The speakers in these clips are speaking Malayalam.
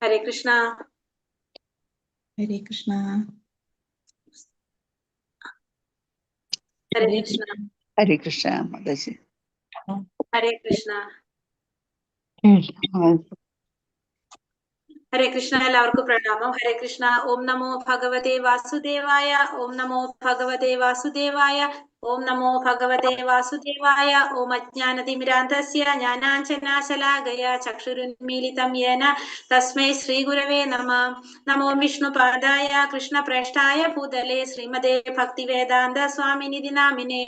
ഹരേ കൃഷ്ണ. ഹരേ കൃഷ്ണ. ഹരേ കൃഷ്ണ. ഹരേ കൃഷ്ണ മാതാജി. ഹരേ കൃഷ്ണ. ഹരേ കൃഷ്ണ. എല്ലാവർക്കും പ്രണാമം. ഹരേ കൃഷ്ണ. ഓം നമോ ഭഗവതേ വാസുദേവായ. ഓം നമോ ഭഗവതേ വാസുദേവായ. ഓം നമോ ഭഗവതേ വാസുദേവായ. ഓം അജ്ഞാനതിമിരാന്ധസ്യ ജ്ഞാനാഞ്ജനാശലാകയ ചക്ഷുരുന്മീലിതം യേന തസ്മൈ ശ്രീഗുരവേ നമഃ. നമോ വിഷ്ണുപാദായ കൃഷ്ണപ്രേഷ്ഠായ ഭൂതലേ ശ്രീമതേ ഭക്തിവേദാന്ത സ്വാമിനിധി നാമിനേ.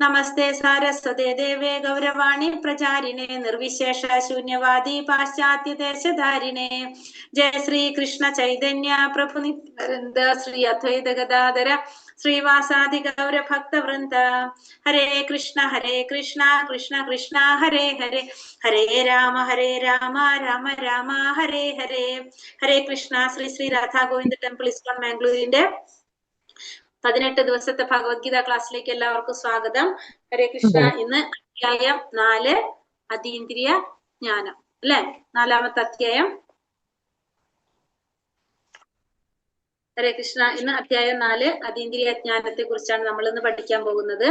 നമസ്തേ സാരസ്വതേ ദേവേ ഗൗരവാണി പ്രചാരിണേ നിർവിശേഷ ശൂന്യവാദി പാശ്ചാത്യദേശധാരിണേ. ജയ ശ്രീ കൃഷ്ണ ചൈതന്യ പ്രഭു നിത്യാനന്ദ ശ്രീ അദ്വൈത ഗദാധര ശ്രീവാസാദി ഗൗര ഭക്തവൃന്ദ. ഹരേ കൃഷ്ണ കൃഷ്ണ കൃഷ്ണ ഹരേ ഹരേ. ഹരേ രാമ രാമ രാമ ഹരേ ഹരേ. ഹരേ കൃഷ്ണ. ശ്രീ ശ്രീ രാധാ ഗോവിന്ദ ടെമ്പിൾ ഇസ്കോൺ മാംഗ്ലൂരിന്റെ 18 ദിവസത്തെ ഭഗവത്ഗീത ക്ലാസ്സിലേക്ക് എല്ലാവർക്കും സ്വാഗതം. ഹരേ കൃഷ്ണ. ഇന്ന് അധ്യായം 4 അതീന്ദ്രിയ ജ്ഞാനം അല്ലെ, 4ാമത്തെ അധ്യായം. ഹരേ കൃഷ്ണ. ഇന്ന് അധ്യായം 4 അതീന്ദ്രിയ ജ്ഞാനത്തെ കുറിച്ചാണ് നമ്മൾ ഇന്ന് പഠിക്കാൻ പോകുന്നത്.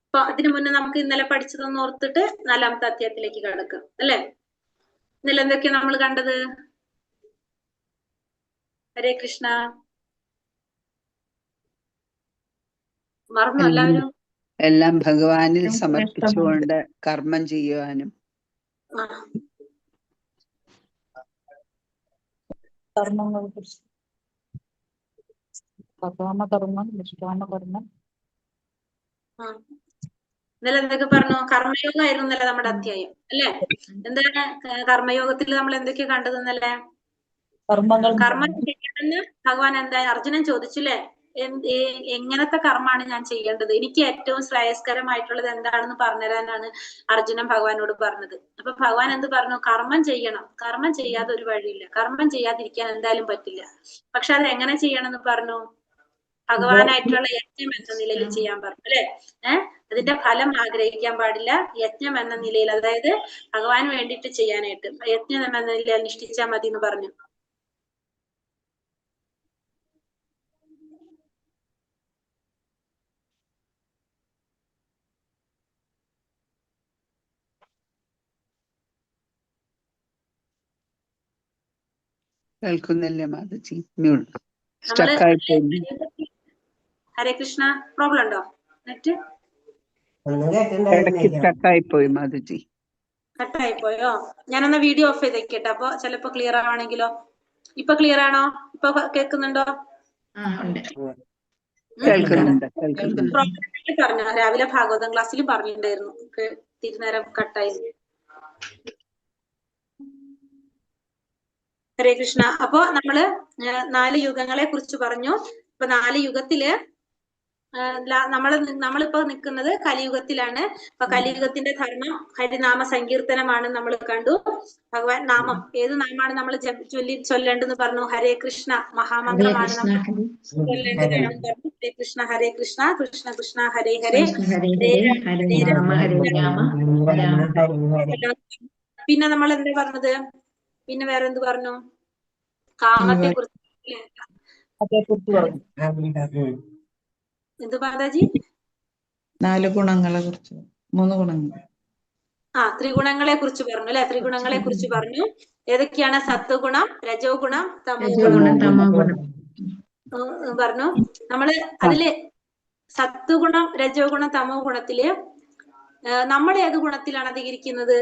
അപ്പൊ അതിനു മുന്നേ നമുക്ക് ഇന്നലെ പഠിച്ചതൊന്ന് ഓർത്തിട്ട് 4ാമത്തെ അധ്യായത്തിലേക്ക് കടക്കാം അല്ലെ. ഇന്നലെ എന്തൊക്കെയാ നമ്മൾ കണ്ടത്? ഹരേ കൃഷ്ണ. മറന്നു എല്ലാവരും? എല്ലാം ഭഗവാനിൽ സമർപ്പിച്ചുകൊണ്ട് കർമ്മം ചെയ്യുവാനും ഇന്നലെ എന്തൊക്കെ പറഞ്ഞു? കർമ്മയോഗമായിരുന്നു ഇന്നലെ നമ്മുടെ അധ്യായം അല്ലെ. എന്താണ് കർമ്മയോഗത്തിൽ നമ്മൾ എന്തൊക്കെയാ കണ്ടത് ഇന്നലെ? കർമ്മം ചെയ്യണമെന്ന് ഭഗവാൻ എന്താ അർജുനൻ ചോദിച്ചില്ലേ? എങ്ങനത്തെ കർമ്മമാണ് ഞാൻ ചെയ്യേണ്ടത്, എനിക്ക് ഏറ്റവും ശ്രേയസ്കരമായിട്ടുള്ളത് എന്താണെന്ന് പറഞ്ഞുതരാനാണ് അർജുനൻ ഭഗവാനോട് പറഞ്ഞത്. അപ്പൊ ഭഗവാൻ എന്ത് പറഞ്ഞു? കർമ്മം ചെയ്യണം. കർമ്മം ചെയ്യാതെ ഒരു വഴിയില്ല. കർമ്മം ചെയ്യാതിരിക്കാൻ എന്തായാലും പറ്റില്ല. പക്ഷെ അത് എങ്ങനെ ചെയ്യണം എന്ന് പറഞ്ഞു? ഭഗവാനായിട്ടുള്ള യജ്ഞം എന്ന നിലയിൽ ചെയ്യാൻ പറഞ്ഞു അല്ലെ. അതിന്റെ ഫലം ആഗ്രഹിക്കാൻ പാടില്ല. യജ്ഞം എന്ന നിലയിൽ, അതായത് ഭഗവാന് വേണ്ടിയിട്ട് ചെയ്യാനായിട്ട് യജ്ഞം എന്ന നിലയിൽ അനുഷ്ഠിച്ചാൽ മതി എന്ന് പറഞ്ഞു. കേൾക്കുന്നില്ലേ മാതാജി? ഹരേ കൃഷ്ണ. പ്രോബ്ലം ഉണ്ടോ നെറ്റ്? സ്റ്റക്കായിപ്പോയി മാതാജി. കട്ടായിപ്പോയോ? ഞാനൊന്ന് വീഡിയോ ഓഫ് ചെയ്തേക്കട്ടെ, അപ്പൊ ചിലപ്പോ ക്ലിയർ ആവാണെങ്കിലോ. ഇപ്പൊ ക്ലിയർ ആണോ? ഇപ്പൊ കേൾക്കുന്നുണ്ടോ? പറഞ്ഞു. രാവിലെ ഭാഗവതം ക്ലാസ്സിൽ പറഞ്ഞിട്ടുണ്ടായിരുന്നു, തിരുനേരം കട്ടായി. ഹരേ കൃഷ്ണ. അപ്പൊ നമ്മള് 4 യുഗങ്ങളെ കുറിച്ച് പറഞ്ഞു. ഇപ്പൊ 4 യുഗത്തില് നമ്മളിപ്പോ നിൽക്കുന്നത് കലിയുഗത്തിലാണ്. അപ്പൊ കലിയുഗത്തിന്റെ ധർമ്മം ഹരിനാമ സങ്കീർത്തനമാണ് നമ്മൾ കണ്ടു. ഭഗവാൻ നാമം, ഏത് നാമമാണ് നമ്മൾ ചൊല്ലേണ്ടെന്ന് പറഞ്ഞു? ഹരേ കൃഷ്ണ മഹാമന്ത്രമാണ് നമ്മൾ ചൊല്ലേണ്ടതാണെന്ന് പറഞ്ഞു. ഹരേ കൃഷ്ണ കൃഷ്ണ കൃഷ്ണ ഹരേ ഹരേ, ഹരേ രാമ പിന്നെ നമ്മൾ എന്താ പറഞ്ഞത്? പിന്നെ വേറെ എന്ത് പറഞ്ഞു? കാമത്തെ കുറിച്ച്. എന്ത് മാതാജി? 4 ഗുണങ്ങളെ കുറിച്ച്, 3 ഗുണങ്ങൾ. ത്രിഗുണങ്ങളെ കുറിച്ച് പറഞ്ഞു അല്ലെ. ത്രിഗുണങ്ങളെ കുറിച്ച് പറഞ്ഞു. ഏതൊക്കെയാണ്? സത്വഗുണം, രജോ ഗുണം, തമോ ഗുണം പറഞ്ഞു. നമ്മള് അതില് സത്വഗുണം, രജോ ഗുണം, തമോ ഗുണത്തില് നമ്മൾ ഏത് ഗുണത്തിലാണ് അധികരിക്കുന്നത്?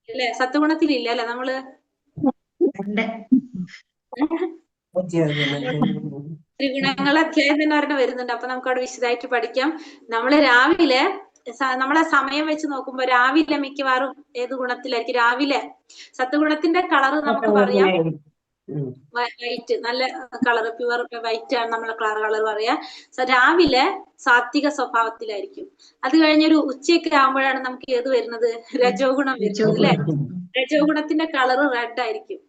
അല്ലെ. സത്വഗുണത്തിലില്ല അല്ലെ നമ്മള്. ത്രിഗുണങ്ങൾ അധ്യായം തന്നെ ഒരെണ്ണം വരുന്നുണ്ട്, അപ്പൊ നമുക്ക് അവിടെ വിശദമായിട്ട് പഠിക്കാം. നമ്മള് രാവിലെ നമ്മളെ സമയം വെച്ച് നോക്കുമ്പോ രാവിലെ മിക്കവാറും ഏത് ഗുണത്തിലായിരിക്കും? രാവിലെ സത്വഗുണത്തിന്റെ കളറ് നമുക്ക് പറയാം വൈറ്റ്, നല്ല കളർ, പ്യുവർ വൈറ്റ് ആണ് നമ്മളെ കളർ പറയാ. രാവിലെ സാത്വിക സ്വഭാവത്തിലായിരിക്കും. അത് കഴിഞ്ഞൊരു ഉച്ചയൊക്കെ ആകുമ്പോഴാണ് നമുക്ക് ഏത് വരുന്നത്? രജോ ഗുണം വരുന്നത് അല്ലെ. രജോ ഗുണത്തിന്റെ കളർ റെഡ് ആയിരിക്കും,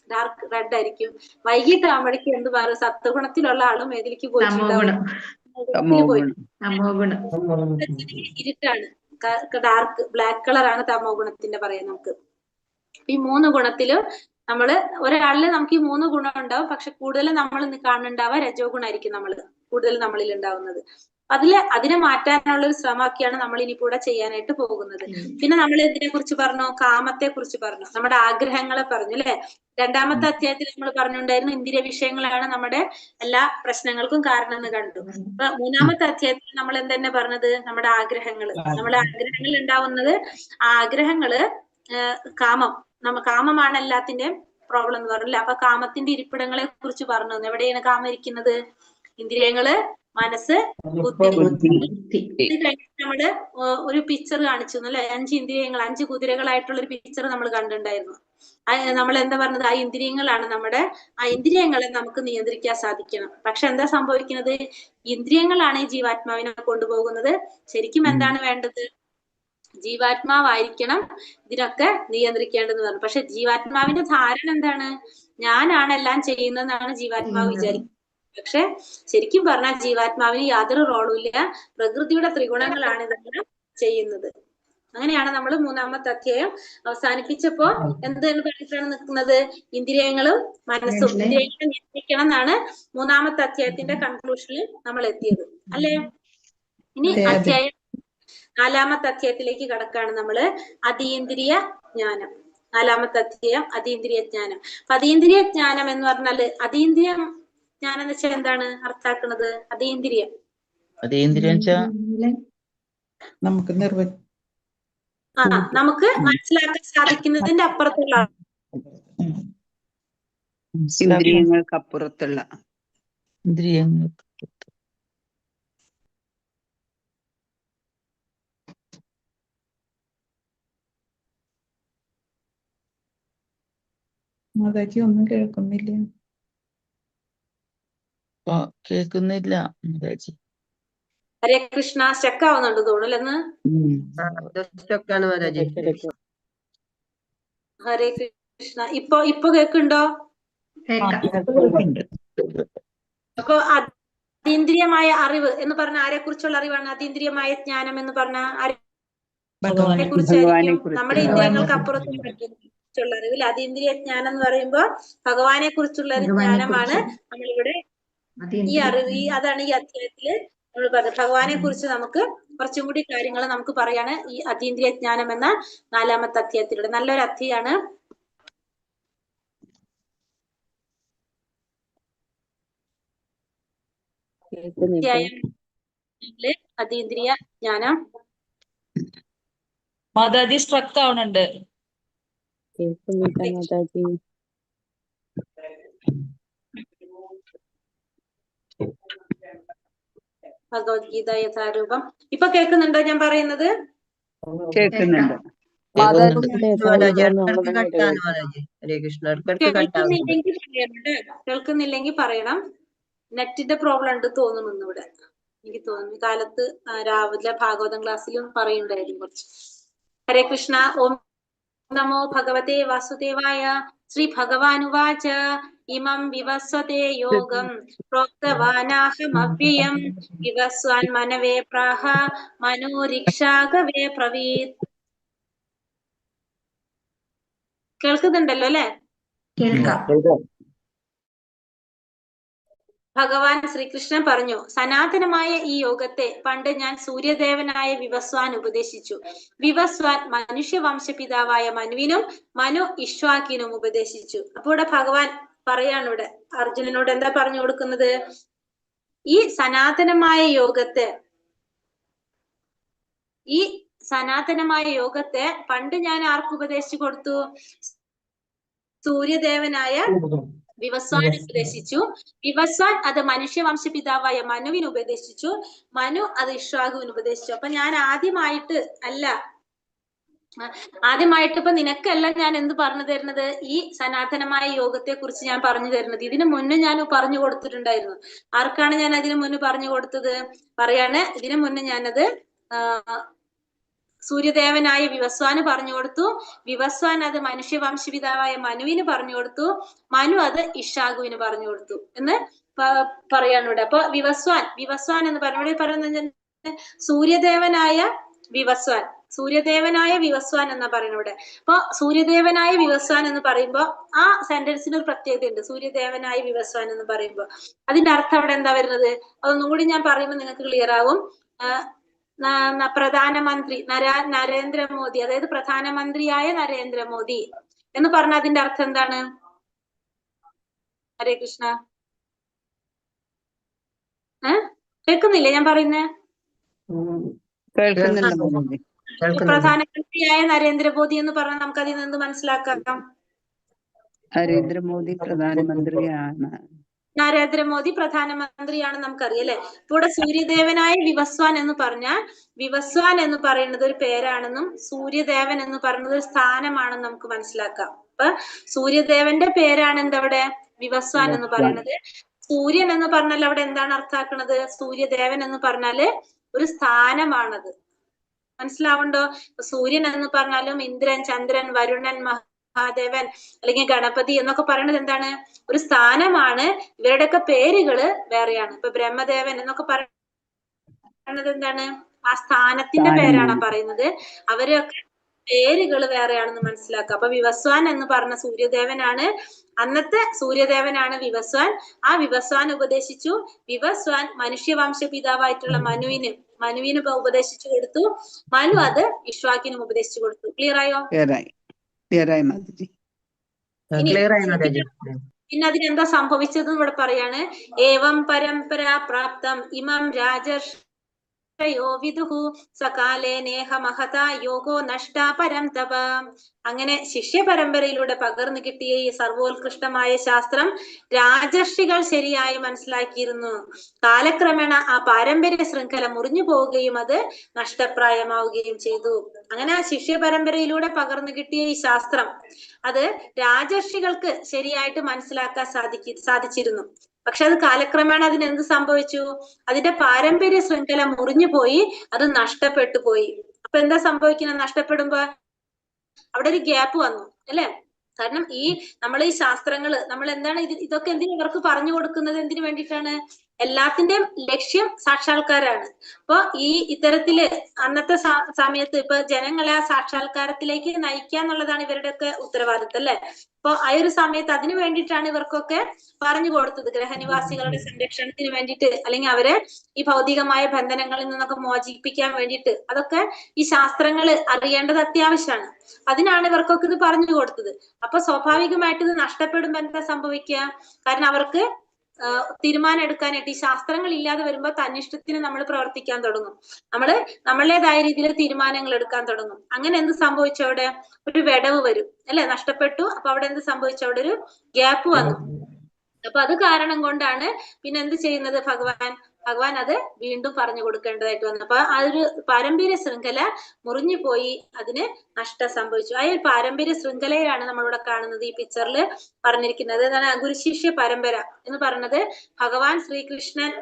ഡാർക്ക് റെഡ് ആയിരിക്കും. വൈകിട്ട് ആകുമ്പോഴേക്കും എന്ത് പറയും? സത്വഗുണത്തിലുള്ള ആളും ഏതിലേക്ക് പോയിട്ടുണ്ടാവും? ഇരുട്ടാണ്, ഡാർക്ക് ബ്ലാക്ക് കളറാണ് തമോ ഗുണത്തിന്റെ പറയാം നമുക്ക്. ഈ 3 ഗുണത്തിലും നമ്മള് ഒരാളില് നമുക്ക് ഈ 3 ഗുണം ഉണ്ടാവും. പക്ഷെ കൂടുതൽ നമ്മൾ കാണുന്നുണ്ടാവുക രജോ ഗുണമായിരിക്കും കൂടുതൽ നമ്മളിൽ ഉണ്ടാവുന്നത്. അതിനെ മാറ്റാനുള്ള ഒരു ശ്രമമൊക്കെയാണ് നമ്മൾ ഇനി കൂടെ ചെയ്യാനായിട്ട് പോകുന്നത്. പിന്നെ നമ്മൾ എന്തിനെ കുറിച്ച് പറഞ്ഞു? കാമത്തെ കുറിച്ച് പറഞ്ഞു, നമ്മുടെ ആഗ്രഹങ്ങളെ പറഞ്ഞു അല്ലെ. 2ാമത്തെ അധ്യായത്തിൽ നമ്മൾ പറഞ്ഞിട്ടുണ്ടായിരുന്നു ഇന്ദ്രിയ വിഷയങ്ങളാണ് നമ്മുടെ എല്ലാ പ്രശ്നങ്ങൾക്കും കാരണം എന്ന് കണ്ടു. അപ്പൊ 3ാമത്തെ അധ്യായത്തിൽ നമ്മൾ എന്തെന്നെ പറഞ്ഞത്? നമ്മുടെ ആഗ്രഹങ്ങള് ഉണ്ടാവുന്നത്. ആ ആഗ്രഹങ്ങള് കാമമാണ് എല്ലാത്തിന്റെയും പ്രോബ്ലം എന്ന് പറഞ്ഞില്ല. അപ്പൊ കാമത്തിന്റെ ഇരിപ്പിടങ്ങളെ കുറിച്ച് പറഞ്ഞു. എവിടെയാണ് കാമം ഇരിക്കുന്നത്? ഇന്ദ്രിയങ്ങള്, മനസ്സ്, ബുദ്ധി. നമ്മള് ഒരു പിക്ചർ കാണിച്ചു അല്ലെ, 5 ഇന്ദ്രിയങ്ങൾ, 5 കുതിരകളായിട്ടുള്ള ഒരു പിക്ചർ നമ്മൾ കണ്ടിട്ടുണ്ടായിരുന്നു. നമ്മൾ എന്താ പറഞ്ഞത്? ആ ഇന്ദ്രിയങ്ങളെ നമുക്ക് നിയന്ത്രിക്കാൻ സാധിക്കണം. പക്ഷെ എന്താ സംഭവിക്കുന്നത്? ഇന്ദ്രിയങ്ങളാണ് ഈ ജീവാത്മാവിനെ കൊണ്ടുപോകുന്നത്. ശരിക്കും എന്താണ് വേണ്ടത്? ജീവാത്മാവായിരിക്കണം ഇതിനൊക്കെ നിയന്ത്രിക്കേണ്ടതെന്ന് പറഞ്ഞു. പക്ഷെ ജീവാത്മാവിന്റെ ധാരണ എന്താണ്? ഞാനാണ് എല്ലാം ചെയ്യുന്നതെന്നാണ് ജീവാത്മാവ് വിചാരിക്കുന്നത്. പക്ഷെ ശരിക്കും പറഞ്ഞാൽ ജീവാത്മാവിന് യാതൊരു റോളും ഇല്ല. പ്രകൃതിയുടെ ത്രിഗുണങ്ങളാണ് ഇതെല്ലാം ചെയ്യുന്നത്. അങ്ങനെയാണ് നമ്മൾ 3ാമത്തെ അധ്യായം അവസാനിപ്പിച്ചപ്പോ എന്തെന്ന് പറഞ്ഞിട്ടാണ് നിൽക്കുന്നത്? ഇന്ദ്രിയങ്ങളും മനസ്സും ഇന്ദ്രിയങ്ങളെ നിയന്ത്രിക്കണം എന്നാണ് 3ാമത്തെ അധ്യായത്തിന്റെ കൺക്ലൂഷനിൽ നമ്മൾ എത്തിയത് അല്ലേ. ഇനി 4ാമത്തെ അധ്യായത്തിലേക്ക് കടക്കാണ് നമ്മള്. അതീന്ദ്രിയ ജ്ഞാനം. 4ാമത്തെ അധ്യായം അതീന്ദ്രിയ ജ്ഞാനം. അപ്പൊ അതീന്ദ്രിയ ജ്ഞാനം എന്ന് പറഞ്ഞാല് അതീന്ദ്രിയ ജ്ഞാനം എന്ന് വെച്ചാൽ എന്താണ് അർത്ഥാക്കുന്നത്? അതീന്ദ്രിയം നമുക്ക് നമുക്ക് മനസ്സിലാക്കാൻ സാധിക്കുന്നതിന്റെ അപ്പുറത്തുള്ള ഇന്ദ്രിയങ്ങൾക്കപ്പുറത്തുള്ള മാതാജി ഒന്നും കേൾക്കുന്നില്ല. മാതാജി. ഹരേ കൃഷ്ണ. സ്റ്റക്ക് ആവുന്നുണ്ട് തോന്നുന്നു. ഹരേ കൃഷ്ണ. ഇപ്പൊ കേൾക്കുന്നുണ്ടോ? അപ്പൊ അതീന്ദ്രിയമായ അറിവ് എന്ന് പറഞ്ഞ ആരെ കുറിച്ചുള്ള അറിവാണ്? അതീന്ദ്രിയമായ ജ്ഞാനം എന്ന് പറഞ്ഞ ആരെ കുറിച്ചായിരിക്കും? നമ്മുടെ ഇന്ദ്രിയങ്ങൾക്ക് അപ്പുറത്തുള്ള അറിവിൽ അതീന്ദ്രിയ ജ്ഞാനം എന്ന് പറയുമ്പോ ഭഗവാനെ കുറിച്ചുള്ള ഒരു ജ്ഞാനമാണ് നമ്മളിവിടെ ഈ അറിവ്. അതാണ് ഈ അധ്യായത്തില് നമ്മൾ പറഞ്ഞത്. ഭഗവാനെ കുറിച്ച് നമുക്ക് കുറച്ചും കൂടി കാര്യങ്ങൾ നമുക്ക് പറയാണ് ഈ അതീന്ദ്രിയ ജ്ഞാനം എന്ന 4ാമത്തെ അധ്യായത്തിലൂടെ. നല്ലൊരു അധ്യായമാണ്. അതീന്ദ്രിയ ജ്ഞാനം. മാതാജി സ്ട്രക്ക് ആവുന്നുണ്ട്. മാതാജി ഭഗവത്ഗീത യഥാരൂപം. ഇപ്പൊ കേൾക്കുന്നുണ്ടോ ഞാൻ പറയുന്നത്? കേൾക്കുന്നുണ്ട്. കേൾക്കുന്നില്ലെങ്കിൽ പറയണം. നെറ്റിന്റെ പ്രോബ്ലം ഉണ്ട് തോന്നുന്നു ഇവിടെ. എനിക്ക് തോന്നുന്നു കാലത്ത് രാവിലെ ഭാഗവതം ക്ലാസ്സിലും പറയുണ്ടായിരുന്നു കുറച്ച്. ഹരേ കൃഷ്ണ. ഓം നമോ ഭഗവതേ വാസുദേവായ. ശ്രീ ഭഗവാനുവാച ഇമം വിവസ്വതേ യോഗം പ്രോക്തവാനാഹമവ്യയം വിവസ്വാൻ മനവേ പ്രാഹ മനോരിക്ഷാകവേ പ്രവീത്. കേൾക്കുന്നുണ്ടല്ലോ അല്ലെ? ഭഗവാൻ ശ്രീകൃഷ്ണൻ പറഞ്ഞു, സനാതനമായ ഈ യോഗത്തെ പണ്ട് ഞാൻ സൂര്യദേവനായ വിവസ്വാൻ ഉപദേശിച്ചു. വിവസ്വാൻ മനുഷ്യവംശപിതാവായ മനുവിനും മനു ഇക്ഷ്വാകിനും ഉപദേശിച്ചു. അപ്പൊ ഇവിടെ ഭഗവാൻ പറയാണ്, ഇവിടെ അർജുനനോട് എന്താ പറഞ്ഞു കൊടുക്കുന്നത്? ഈ സനാതനമായ യോഗത്തെ പണ്ട് ഞാൻ ആർക്ക് ഉപദേശിച്ചു കൊടുത്തു? സൂര്യദേവനായ വിവസ്വാൻ ഉപദേശിച്ചു. വിവസ്വാൻ അത് മനുഷ്യവംശപിതാവായ മനുവിന് ഉപദേശിച്ചു. മനു അത് ഇക്ഷ്വാകുവിന് ഉപദേശിച്ചു. അപ്പൊ ഞാൻ ആദ്യമായിട്ട് ഇപ്പൊ നിനക്കല്ല ഞാൻ എന്ത് പറഞ്ഞു തരുന്നത്? ഈ സനാതനമായ യോഗത്തെ കുറിച്ച് ഞാൻ പറഞ്ഞു തരുന്നത്. ഇതിനു മുന്നേ ഞാൻ പറഞ്ഞു കൊടുത്തിട്ടുണ്ടായിരുന്നു. ആർക്കാണ് ഞാൻ അതിനു മുന്നേ പറഞ്ഞു കൊടുത്തത്? പറയാണ്, ഇതിനു മുന്നേ ഞാനത് സൂര്യദേവനായ വിവസ്വാന് പറഞ്ഞു കൊടുത്തു. വിവസ്വാൻ അത് മനുഷ്യവംശപിതാവായ മനുവിന് പറഞ്ഞു കൊടുത്തു. മനു അത് ഇക്ഷ്വാകുവിന് പറഞ്ഞു കൊടുത്തു എന്ന് പറയാണ് ഇവിടെ. അപ്പൊ വിവസ്വാൻ എന്ന് പറയുന്നത് സൂര്യദേവനായ വിവസ്വാൻ. സൂര്യദേവനായ വിവസ്വാൻ എന്നാ പറയുന്നത് ഇവിടെ. അപ്പൊ സൂര്യദേവനായ വിവസ്വാൻ എന്ന് പറയുമ്പോ ആ സെന്റൻസിന് ഒരു പ്രത്യേകത ഉണ്ട്. സൂര്യദേവനായ വിവസ്വാൻ എന്ന് പറയുമ്പോ അതിന്റെ അർത്ഥം അവിടെ എന്താ വരുന്നത്? അതൊന്നും കൂടി ഞാൻ പറയുമ്പോൾ നിങ്ങൾക്ക് ക്ലിയർ ആവും. പ്രധാനമന്ത്രി നരേന്ദ്രമോദി, അതായത് പ്രധാനമന്ത്രിയായ നരേന്ദ്രമോദി എന്ന് പറഞ്ഞ അതിന്റെ അർത്ഥം എന്താണ്? ഹരേ കൃഷ്ണ. കേൾക്കുന്നില്ലേ ഞാൻ പറയുന്നേ? പ്രധാനമന്ത്രിയായ നരേന്ദ്രമോദി എന്ന് പറഞ്ഞാൽ നമുക്ക് അതിൽ നിന്ന് മനസ്സിലാക്കാം. നരേന്ദ്രമോദി പ്രധാനമന്ത്രിയാണ്. നരേന്ദ്രമോദി പ്രധാനമന്ത്രിയാണ് നമുക്കറിയാം അല്ലെ. ഇവിടെ സൂര്യദേവനായ വിവസ്വാൻ എന്ന് പറഞ്ഞാൽ വിവസ്വാൻ എന്ന് പറയുന്നത് ഒരു പേരാണെന്നും സൂര്യദേവൻ എന്ന് പറയുന്നത് ഒരു സ്ഥാനമാണെന്നും നമുക്ക് മനസ്സിലാക്കാം. അപ്പൊ സൂര്യദേവന്റെ പേരാണ് എന്തവിടെ? വിവസ്വാൻ എന്ന് പറയുന്നത്. സൂര്യൻ എന്ന് പറഞ്ഞാൽ അവിടെ എന്താണ് അർത്ഥാക്കുന്നത്? സൂര്യദേവൻ എന്ന് പറഞ്ഞാല് ഒരു സ്ഥാനമാണത്. മനസ്സിലാവുണ്ടോ? സൂര്യൻ എന്ന് പറഞ്ഞാലും ഇന്ദ്രൻ, ചന്ദ്രൻ, വരുണൻ, മഹാദേവൻ അല്ലെങ്കിൽ ഗണപതി എന്നൊക്കെ പറയുന്നത് എന്താണ്? ഒരു സ്ഥാനമാണ്. ഇവരുടെയൊക്കെ പേരുകള് വേറെയാണ്. ഇപ്പൊ ബ്രഹ്മദേവൻ എന്നൊക്കെ പറയുന്നത് എന്താണ്? ആ സ്ഥാനത്തിന്റെ പേരാണ് പറയുന്നത്. അവരൊക്കെ പേരുകൾ വേറെയാണെന്ന് മനസ്സിലാക്കുക. അപ്പൊ വിവസ്വാൻ എന്ന് പറഞ്ഞ സൂര്യദേവനാണ്, അന്നത്തെ സൂര്യദേവനാണ് വിവസ്വാൻ. ആ വിവസ്വാൻ ഉപദേശിച്ചു. വിവസ്വാൻ മനുഷ്യവംശ പിതാവായിട്ടുള്ള മനുവിന് ഉപദേശിച്ചു കൊടുത്തു. മനു അത് ഇക്ഷ്വാക്കിനും ഉപദേശിച്ചു കൊടുത്തു. ക്ലിയർ ആയോ? പിന്നെ അതിനെന്താ സംഭവിച്ചതെന്ന് ഇവിടെ പറയാണ്. ഏവം പരമ്പരാ പ്രാപ്തം ഇമം രാജർഷയോ വിദുഹു സകാലേ നേഹ മഹത യോഗോ നഷ്ട പരം തപ. അങ്ങനെ ശിഷ്യ പരമ്പരയിലൂടെ പകർന്നു കിട്ടിയ ഈ സർവോത്കൃഷ്ടമായ ശാസ്ത്രം രാജർഷികൾ ശരിയായി മനസ്സിലാക്കിയിരുന്നു. കാലക്രമേണ ആ പാരമ്പര്യ ശൃംഖല മുറിഞ്ഞു പോവുകയും അത് നഷ്ടപ്രായമാവുകയും ചെയ്തു. അങ്ങനെ ആ ശിഷ്യ പരമ്പരയിലൂടെ പകർന്നു കിട്ടിയ ഈ ശാസ്ത്രം അത് രാജർഷികൾക്ക് ശരിയായിട്ട് മനസ്സിലാക്കാൻ സാധിച്ചിരുന്നു. പക്ഷെ അത് കാലക്രമേണ അതിനെന്ത് സംഭവിച്ചു? അതിന്റെ പാരമ്പര്യ ശൃംഖല മുറിഞ്ഞു പോയി, അത് നഷ്ടപ്പെട്ടു പോയി. അപ്പൊ എന്താ സംഭവിക്കുന്നത്? നഷ്ടപ്പെടുമ്പോ അവിടെ ഒരു ഗ്യാപ്പ് വന്നു അല്ലെ. കാരണം നമ്മൾ ഈ ശാസ്ത്രങ്ങള് നമ്മൾ എന്താണ് ഇതൊക്കെ എന്തിനു ഇവർക്ക് പറഞ്ഞു കൊടുക്കുന്നത്? എന്തിനു വേണ്ടിയിട്ടാണ്? എല്ലാത്തിന്റെയും ലക്ഷ്യം സാക്ഷാത്കാരാണ്. അപ്പൊ ഇത്തരത്തില് അന്നത്തെ സമയത്ത് ഇപ്പൊ ജനങ്ങളെ ആ സാക്ഷാത്കാരത്തിലേക്ക് നയിക്കുക എന്നുള്ളതാണ് ഇവരുടെയൊക്കെ ഉത്തരവാദിത്തം അല്ലെ. അപ്പൊ ആ ഒരു സമയത്ത് അതിനു വേണ്ടിയിട്ടാണ് ഇവർക്കൊക്കെ പറഞ്ഞു കൊടുത്തത്. ഗ്രഹനിവാസികളുടെ സംരക്ഷണത്തിന് വേണ്ടിയിട്ട്, അല്ലെങ്കിൽ അവരെ ഈ ഭൗതികമായ ബന്ധനങ്ങളിൽ നിന്നൊക്കെ മോചിപ്പിക്കാൻ വേണ്ടിയിട്ട് അതൊക്കെ ഈ ശാസ്ത്രങ്ങൾ അറിയേണ്ടത് അത്യാവശ്യമാണ്. അതിനാണ് ഇവർക്കൊക്കെ ഇത് പറഞ്ഞു കൊടുത്തത്. അപ്പൊ സ്വാഭാവികമായിട്ട് ഇത് നഷ്ടപ്പെടുമ്പോ എന്താ സംഭവിക്കുക? കാരണം അവർക്ക് തീരുമാനം എടുക്കാനായിട്ട് ഈ ശാസ്ത്രങ്ങൾ ഇല്ലാതെ വരുമ്പോ തന്നിഷ്ടത്തിന് നമ്മൾ പ്രവർത്തിക്കാൻ തുടങ്ങും. നമ്മളേതായ രീതിയിൽ തീരുമാനങ്ങൾ എടുക്കാൻ തുടങ്ങും. അങ്ങനെ എന്ത് സംഭവിച്ചവിടെ? ഒരു വിടവ് വരും അല്ലെ. നഷ്ടപ്പെട്ടു. അപ്പൊ അവിടെ എന്ത് സംഭവിച്ചവിടെ? ഒരു ഗ്യാപ്പ് വന്നു. അപ്പൊ അത് കാരണം കൊണ്ടാണ് പിന്നെ എന്ത് ചെയ്യുന്നത്? ഭഗവാൻ അത് വീണ്ടും പറഞ്ഞു കൊടുക്കേണ്ടതായിട്ട് വന്നു. അപ്പൊ ആ ഒരു പാരമ്പര്യ ശൃംഖല മുറിഞ്ഞു പോയി, അതിന് നഷ്ടം സംഭവിച്ചു. ആ ഒരു പാരമ്പര്യ ശൃംഖലയാണ് നമ്മളിവിടെ കാണുന്നത്. ഈ പിക്ചറിൽ പറഞ്ഞിരിക്കുന്നത് എന്താണ്? ഗുരുശിഷ്യ പരമ്പര എന്ന് പറയുന്നത് ഭഗവാൻ ശ്രീകൃഷ്ണൻ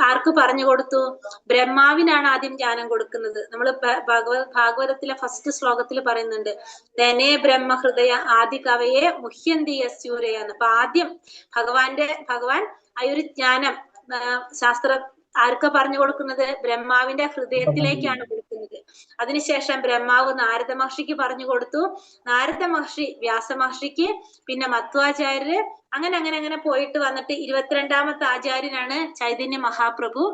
ആർക്ക് പറഞ്ഞു കൊടുത്തു? ബ്രഹ്മാവിനാണ് ആദ്യം ജ്ഞാനം കൊടുക്കുന്നത്. നമ്മൾ ഭാഗവതത്തിലെ ഫസ്റ്റ് ശ്ലോകത്തിൽ പറയുന്നുണ്ട്, ധനേ ബ്രഹ്മഹൃദയ ആദി കവയെ മുഹ്യന്തി യസ്യൂരയെന്ന്. അപ്പൊ ആദ്യം ഭഗവാൻ ആ ഒരു ജ്ഞാനം ശാസ്ത്രം ആർക്കാ പറഞ്ഞു കൊടുക്കുന്നത്? ബ്രഹ്മാവിന്റെ ഹൃദയത്തിലേക്കാണ് കൊടുക്കുന്നത്. അതിനുശേഷം ബ്രഹ്മാവ് നാരദ മഹർഷിക്ക് പറഞ്ഞു കൊടുത്തു. നാരദ മഹർഷി വ്യാസ മഹർഷിക്ക്, പിന്നെ മധ്വാചാര്യര്, അങ്ങനെ പോയിട്ട് വന്നിട്ട് 22ാമത്തെ ആചാര്യനാണ് ചൈതന്യ മഹാപ്രഭു.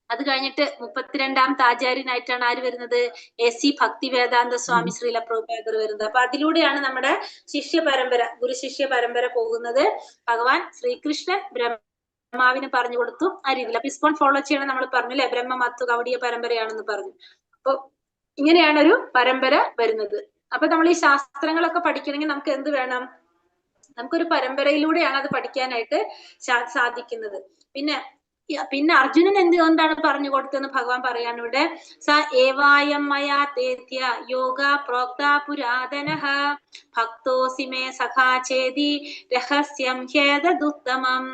അത് കഴിഞ്ഞിട്ട് 32ാമത്തെ ആചാര്യനായിട്ടാണ് ആര് വരുന്നത്? AC ഭക്തി വേദാന്ത സ്വാമി ശ്രീല പ്രഭുപാദർ വരുന്നത്. അപ്പൊ അതിലൂടെയാണ് നമ്മുടെ ശിഷ്യ പരമ്പര, ഗുരുശിഷ്യ പരമ്പര പോകുന്നത്. ഭഗവാൻ ശ്രീകൃഷ്ണൻ ബ്രഹ്മാവിന് പറഞ്ഞു കൊടുത്തു ആ രീതിയിൽ. അപ്പൊ ഇസ്കോൺ ഫോളോ ചെയ്യണം നമ്മൾ പറഞ്ഞു അല്ലെ. ബ്രഹ്മമത്വ ഗൗഡിയ പരമ്പരയാണെന്ന് പറഞ്ഞു. അപ്പൊ ഇങ്ങനെയാണ് ഒരു പരമ്പര വരുന്നത്. അപ്പൊ നമ്മൾ ഈ ശാസ്ത്രങ്ങളൊക്കെ പഠിക്കണമെങ്കിൽ നമുക്ക് എന്ത് വേണം? നമുക്കൊരു പരമ്പരയിലൂടെയാണ് അത് പഠിക്കാനായിട്ട് സാധിക്കുന്നത്. പിന്നെ അർജുനൻ എന്തുകൊണ്ടാണ് പറഞ്ഞു കൊടുത്തതെന്ന് ഭഗവാൻ പറയാണ് ഇവിടെ. സ ഏവായം മയാ തേത്യ യോഗ പ്രോക്ത പുരാതനഃ ഭക്തോസി മേ സഖാ ചേതി രഹസ്യം ഹേതദുത്തമം.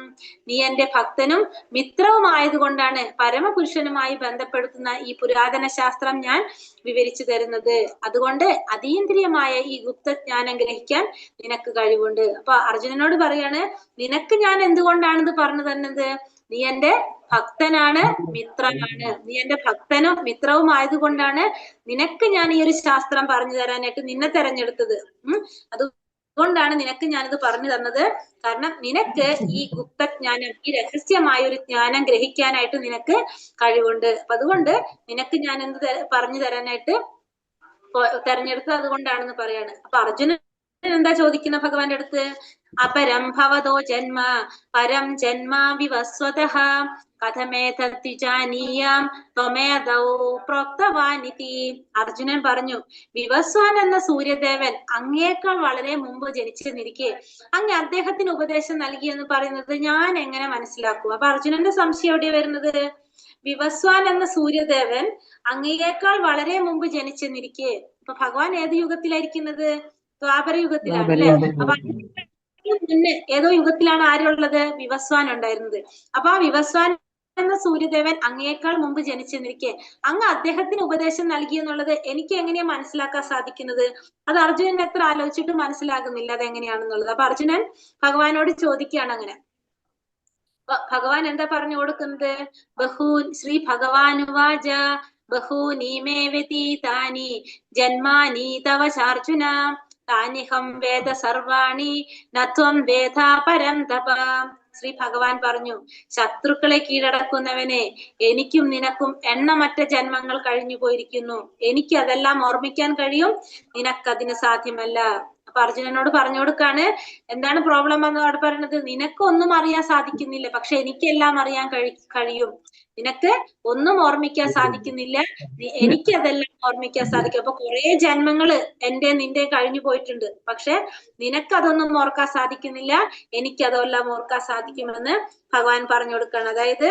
നീ എന്റെ ഭക്തനും മിത്രവുമായതുകൊണ്ടാണ് പരമപുരുഷനുമായി ബന്ധപ്പെടുത്തുന്ന ഈ പുരാതന ശാസ്ത്രം ഞാൻ വിവരിച്ചു തരുന്നത്. അതുകൊണ്ട് അതീന്ദ്രിയമായ ഈ ഗുപ്തജ്ഞാനം ഗ്രഹിക്കാൻ നിനക്ക് കഴിവുണ്ട്. അപ്പൊ അർജുനനോട് പറയാണ്, നിനക്ക് ഞാൻ എന്തുകൊണ്ടാണിത് പറഞ്ഞു തന്നത്? നീ എന്റെ ഭക്തനാണ്, മിത്രമാണ്. നീ എന്റെ ഭക്തനും മിത്രവും ആയതുകൊണ്ടാണ് നിനക്ക് ഞാൻ ഈ ഒരു ശാസ്ത്രം പറഞ്ഞു തരാനായിട്ട് നിന്നെ തെരഞ്ഞെടുത്തത്. അതുകൊണ്ടാണ് നിനക്ക് ഞാനിത് പറഞ്ഞു തന്നത്. കാരണം നിനക്ക് ഈ ഗുപ്തജ്ഞാനം, ഈ രഹസ്യമായ ഒരു ജ്ഞാനം ഗ്രഹിക്കാനായിട്ട് നിനക്ക് കഴിവുണ്ട്. അപ്പൊ അതുകൊണ്ട് നിനക്ക് ഞാൻ എന്ത് പറഞ്ഞു തരാനായിട്ട് തെരഞ്ഞെടുത്തത് അതുകൊണ്ടാണെന്ന് പറയാണ്. അപ്പൊ അർജുനൻ എന്താ ചോദിക്കുന്ന ഭഗവാന്റെ അടുത്ത്? അപരം ഭവതോ ജന്മ പരം ജന്മ വിവസ്വതഃ കഥമേതദ്വിജാനീയാം ത്വമേധൗ പ്രോക്തവാനിതി. അർജുനൻ പറഞ്ഞു, വിവസ്വാൻ എന്ന സൂര്യദേവൻ അങ്ങേക്കാൾ വളരെ മുമ്പ് ജനിച്ചെന്നിരിക്കെ അങ്ങ് അദ്ദേഹത്തിന് ഉപദേശം നൽകി എന്ന് പറയുന്നത് ഞാൻ എങ്ങനെ മനസ്സിലാക്കും? അപ്പൊ അർജുനന്റെ സംശയം എവിടെയാ വരുന്നത്? വിവസ്വാൻ എന്ന സൂര്യദേവൻ അങ്ങയേക്കാൾ വളരെ മുമ്പ് ജനിച്ചെന്നിരിക്കെ. അപ്പൊ ഭഗവാൻ ഏത് യുഗത്തിലായിരിക്കുന്നത്? ദ്വാപര യുഗത്തിലാണ് അല്ലെ? അപ്പൊ മുന്നേ ഏതോ യുഗത്തിലാണ് ആരുള്ളത്? വിവസ്വാൻ ഉണ്ടായിരുന്നത്. അപ്പൊ ആ വിവസ്വാൻ എന്ന സൂര്യദേവൻ അങ്ങയേക്കാൾ മുമ്പ് ജനിച്ചെന്നിരിക്കെ അങ്ങ് അദ്ദേഹത്തിന് ഉപദേശം നൽകി എന്നുള്ളത് എനിക്ക് എങ്ങനെയാ മനസ്സിലാക്കാൻ സാധിക്കുന്നത്? അത് അർജുനൻ എത്ര ആലോചിച്ചിട്ട് മനസ്സിലാകുന്നില്ല അതെങ്ങനെയാണെന്നുള്ളത്. അപ്പൊ അർജുനൻ ഭഗവാനോട് ചോദിക്കുകയാണ് അങ്ങനെ. ഭഗവാൻ എന്താ പറഞ്ഞു കൊടുക്കുന്നത്? ശ്രീ ഭഗവാനുവാച ബഹൂനി മേ വ്യതീതാനി ജന്മാനി തവ ചാർജുന താനിഹം വേദ സർവാണി നത്വം വേദ പരം തപ. ശ്രീ ഭഗവാൻ പറഞ്ഞു, ശത്രുക്കളെ കീഴടക്കുന്നവനെ, എനിക്കും നിനക്കും എണ്ണമറ്റ ജന്മങ്ങൾ കഴിഞ്ഞു പോയിരിക്കുന്നു. എനിക്ക് അതെല്ലാം ഓർമ്മിക്കാൻ കഴിയും, നിനക്കതിന് സാധ്യമല്ല. അപ്പൊ അർജുനനോട് പറഞ്ഞു കൊടുക്കാണ് എന്താണ് പ്രോബ്ലം എന്നോട് പറയുന്നത്? നിനക്കൊന്നും അറിയാൻ സാധിക്കുന്നില്ല, പക്ഷെ എനിക്കെല്ലാം അറിയാൻ കഴിയും. നിനക്ക് ഒന്നും ഓർമ്മിക്കാൻ സാധിക്കുന്നില്ല, എനിക്കതെല്ലാം ഓർമ്മിക്കാൻ സാധിക്കും. അപ്പൊ കുറെ ജന്മങ്ങള് എന്റെ നിന്റെ കഴിഞ്ഞു പോയിട്ടുണ്ട്, പക്ഷെ നിനക്കതൊന്നും ഓർക്കാൻ സാധിക്കുന്നില്ല, എനിക്കതെല്ലാം ഓർക്കാൻ സാധിക്കുമെന്ന് ഭഗവാൻ പറഞ്ഞു കൊടുക്കുകയാണ്. അതായത്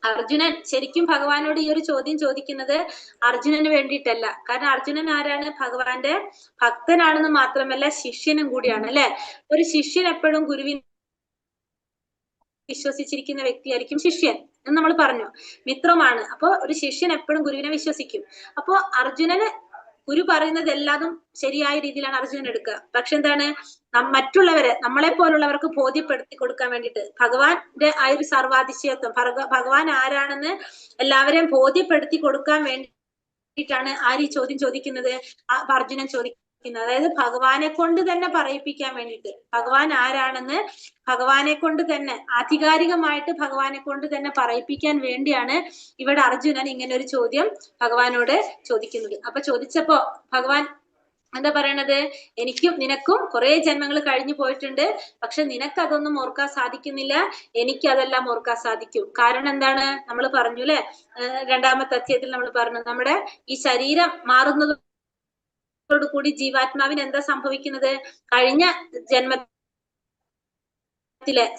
അർജുനൻ ശരിക്കും ഭഗവാനോട് ഈ ഒരു ചോദ്യം ചോദിക്കുന്നത് അർജുനന് വേണ്ടിയിട്ടല്ല. കാരണം അർജുനൻ ആരാണ്? ഭഗവാന്റെ ഭക്തനാണെന്ന് മാത്രമല്ല ശിഷ്യനും കൂടിയാണ് അല്ലെ. ഒരു ശിഷ്യൻ എപ്പോഴും ഗുരുവിനെ വിശ്വസിച്ചിരിക്കുന്ന വ്യക്തിയായിരിക്കും ശിഷ്യൻ എന്ന് നമ്മൾ പറഞ്ഞു. മിത്രമാണ്. അപ്പൊ ഒരു ശിഷ്യൻ എപ്പോഴും ഗുരുവിനെ വിശ്വസിക്കും. അപ്പോ അർജുനന് ഗുരു പറയുന്നത് എല്ലാതും ശരിയായ രീതിയിലാണ് അർജുനൻ എടുക്കുക. പക്ഷെ എന്താണ്, മറ്റുള്ളവരെ, നമ്മളെ പോലുള്ളവർക്ക് ബോധ്യപ്പെടുത്തി കൊടുക്കാൻ വേണ്ടിയിട്ട് ഭഗവാന്റെ ആ ഒരു സർവാതിശയത്വം, ഭഗവാൻ ആരാണെന്ന് എല്ലാവരെയും ബോധ്യപ്പെടുത്തി കൊടുക്കാൻ വേണ്ടിയിട്ടാണ് ആര് ഈ ചോദ്യം ചോദിക്കുന്നത്? അർജുനൻ ചോദിക്കുന്നത്. അതായത് ഭഗവാനെ കൊണ്ട് തന്നെ പറയിപ്പിക്കാൻ വേണ്ടിയിട്ട്, ഭഗവാൻ ആരാണെന്ന് ഭഗവാനെ കൊണ്ട് തന്നെ ആധികാരികമായിട്ട് ഭഗവാനെ കൊണ്ട് തന്നെ പറയിപ്പിക്കാൻ വേണ്ടിയാണ് ഇവിടെ അർജുനൻ ഇങ്ങനെ ഒരു ചോദ്യം ഭഗവാനോട് ചോദിക്കുന്നത്. അപ്പൊ ചോദിച്ചപ്പോ ഭഗവാൻ എന്താ പറയണത്? എനിക്കും നിനക്കും കുറെ ജന്മങ്ങൾ കഴിഞ്ഞു പോയിട്ടുണ്ട്, പക്ഷെ നിനക്ക് അതൊന്നും ഓർക്കാൻ സാധിക്കുന്നില്ല, എനിക്ക് അതെല്ലാം ഓർക്കാൻ സാധിക്കും. കാരണം എന്താണ്? നമ്മൾ പറഞ്ഞു അല്ലെ, രണ്ടാമത്തെ അധ്യായത്തിൽ നമ്മൾ പറഞ്ഞു, നമ്മുടെ ഈ ശരീരം മാറുന്നത് കൂടി ജീവാത്മാവിന് എന്താ സംഭവിക്കുന്നത്? കഴിഞ്ഞ ജന്മത്തിലെ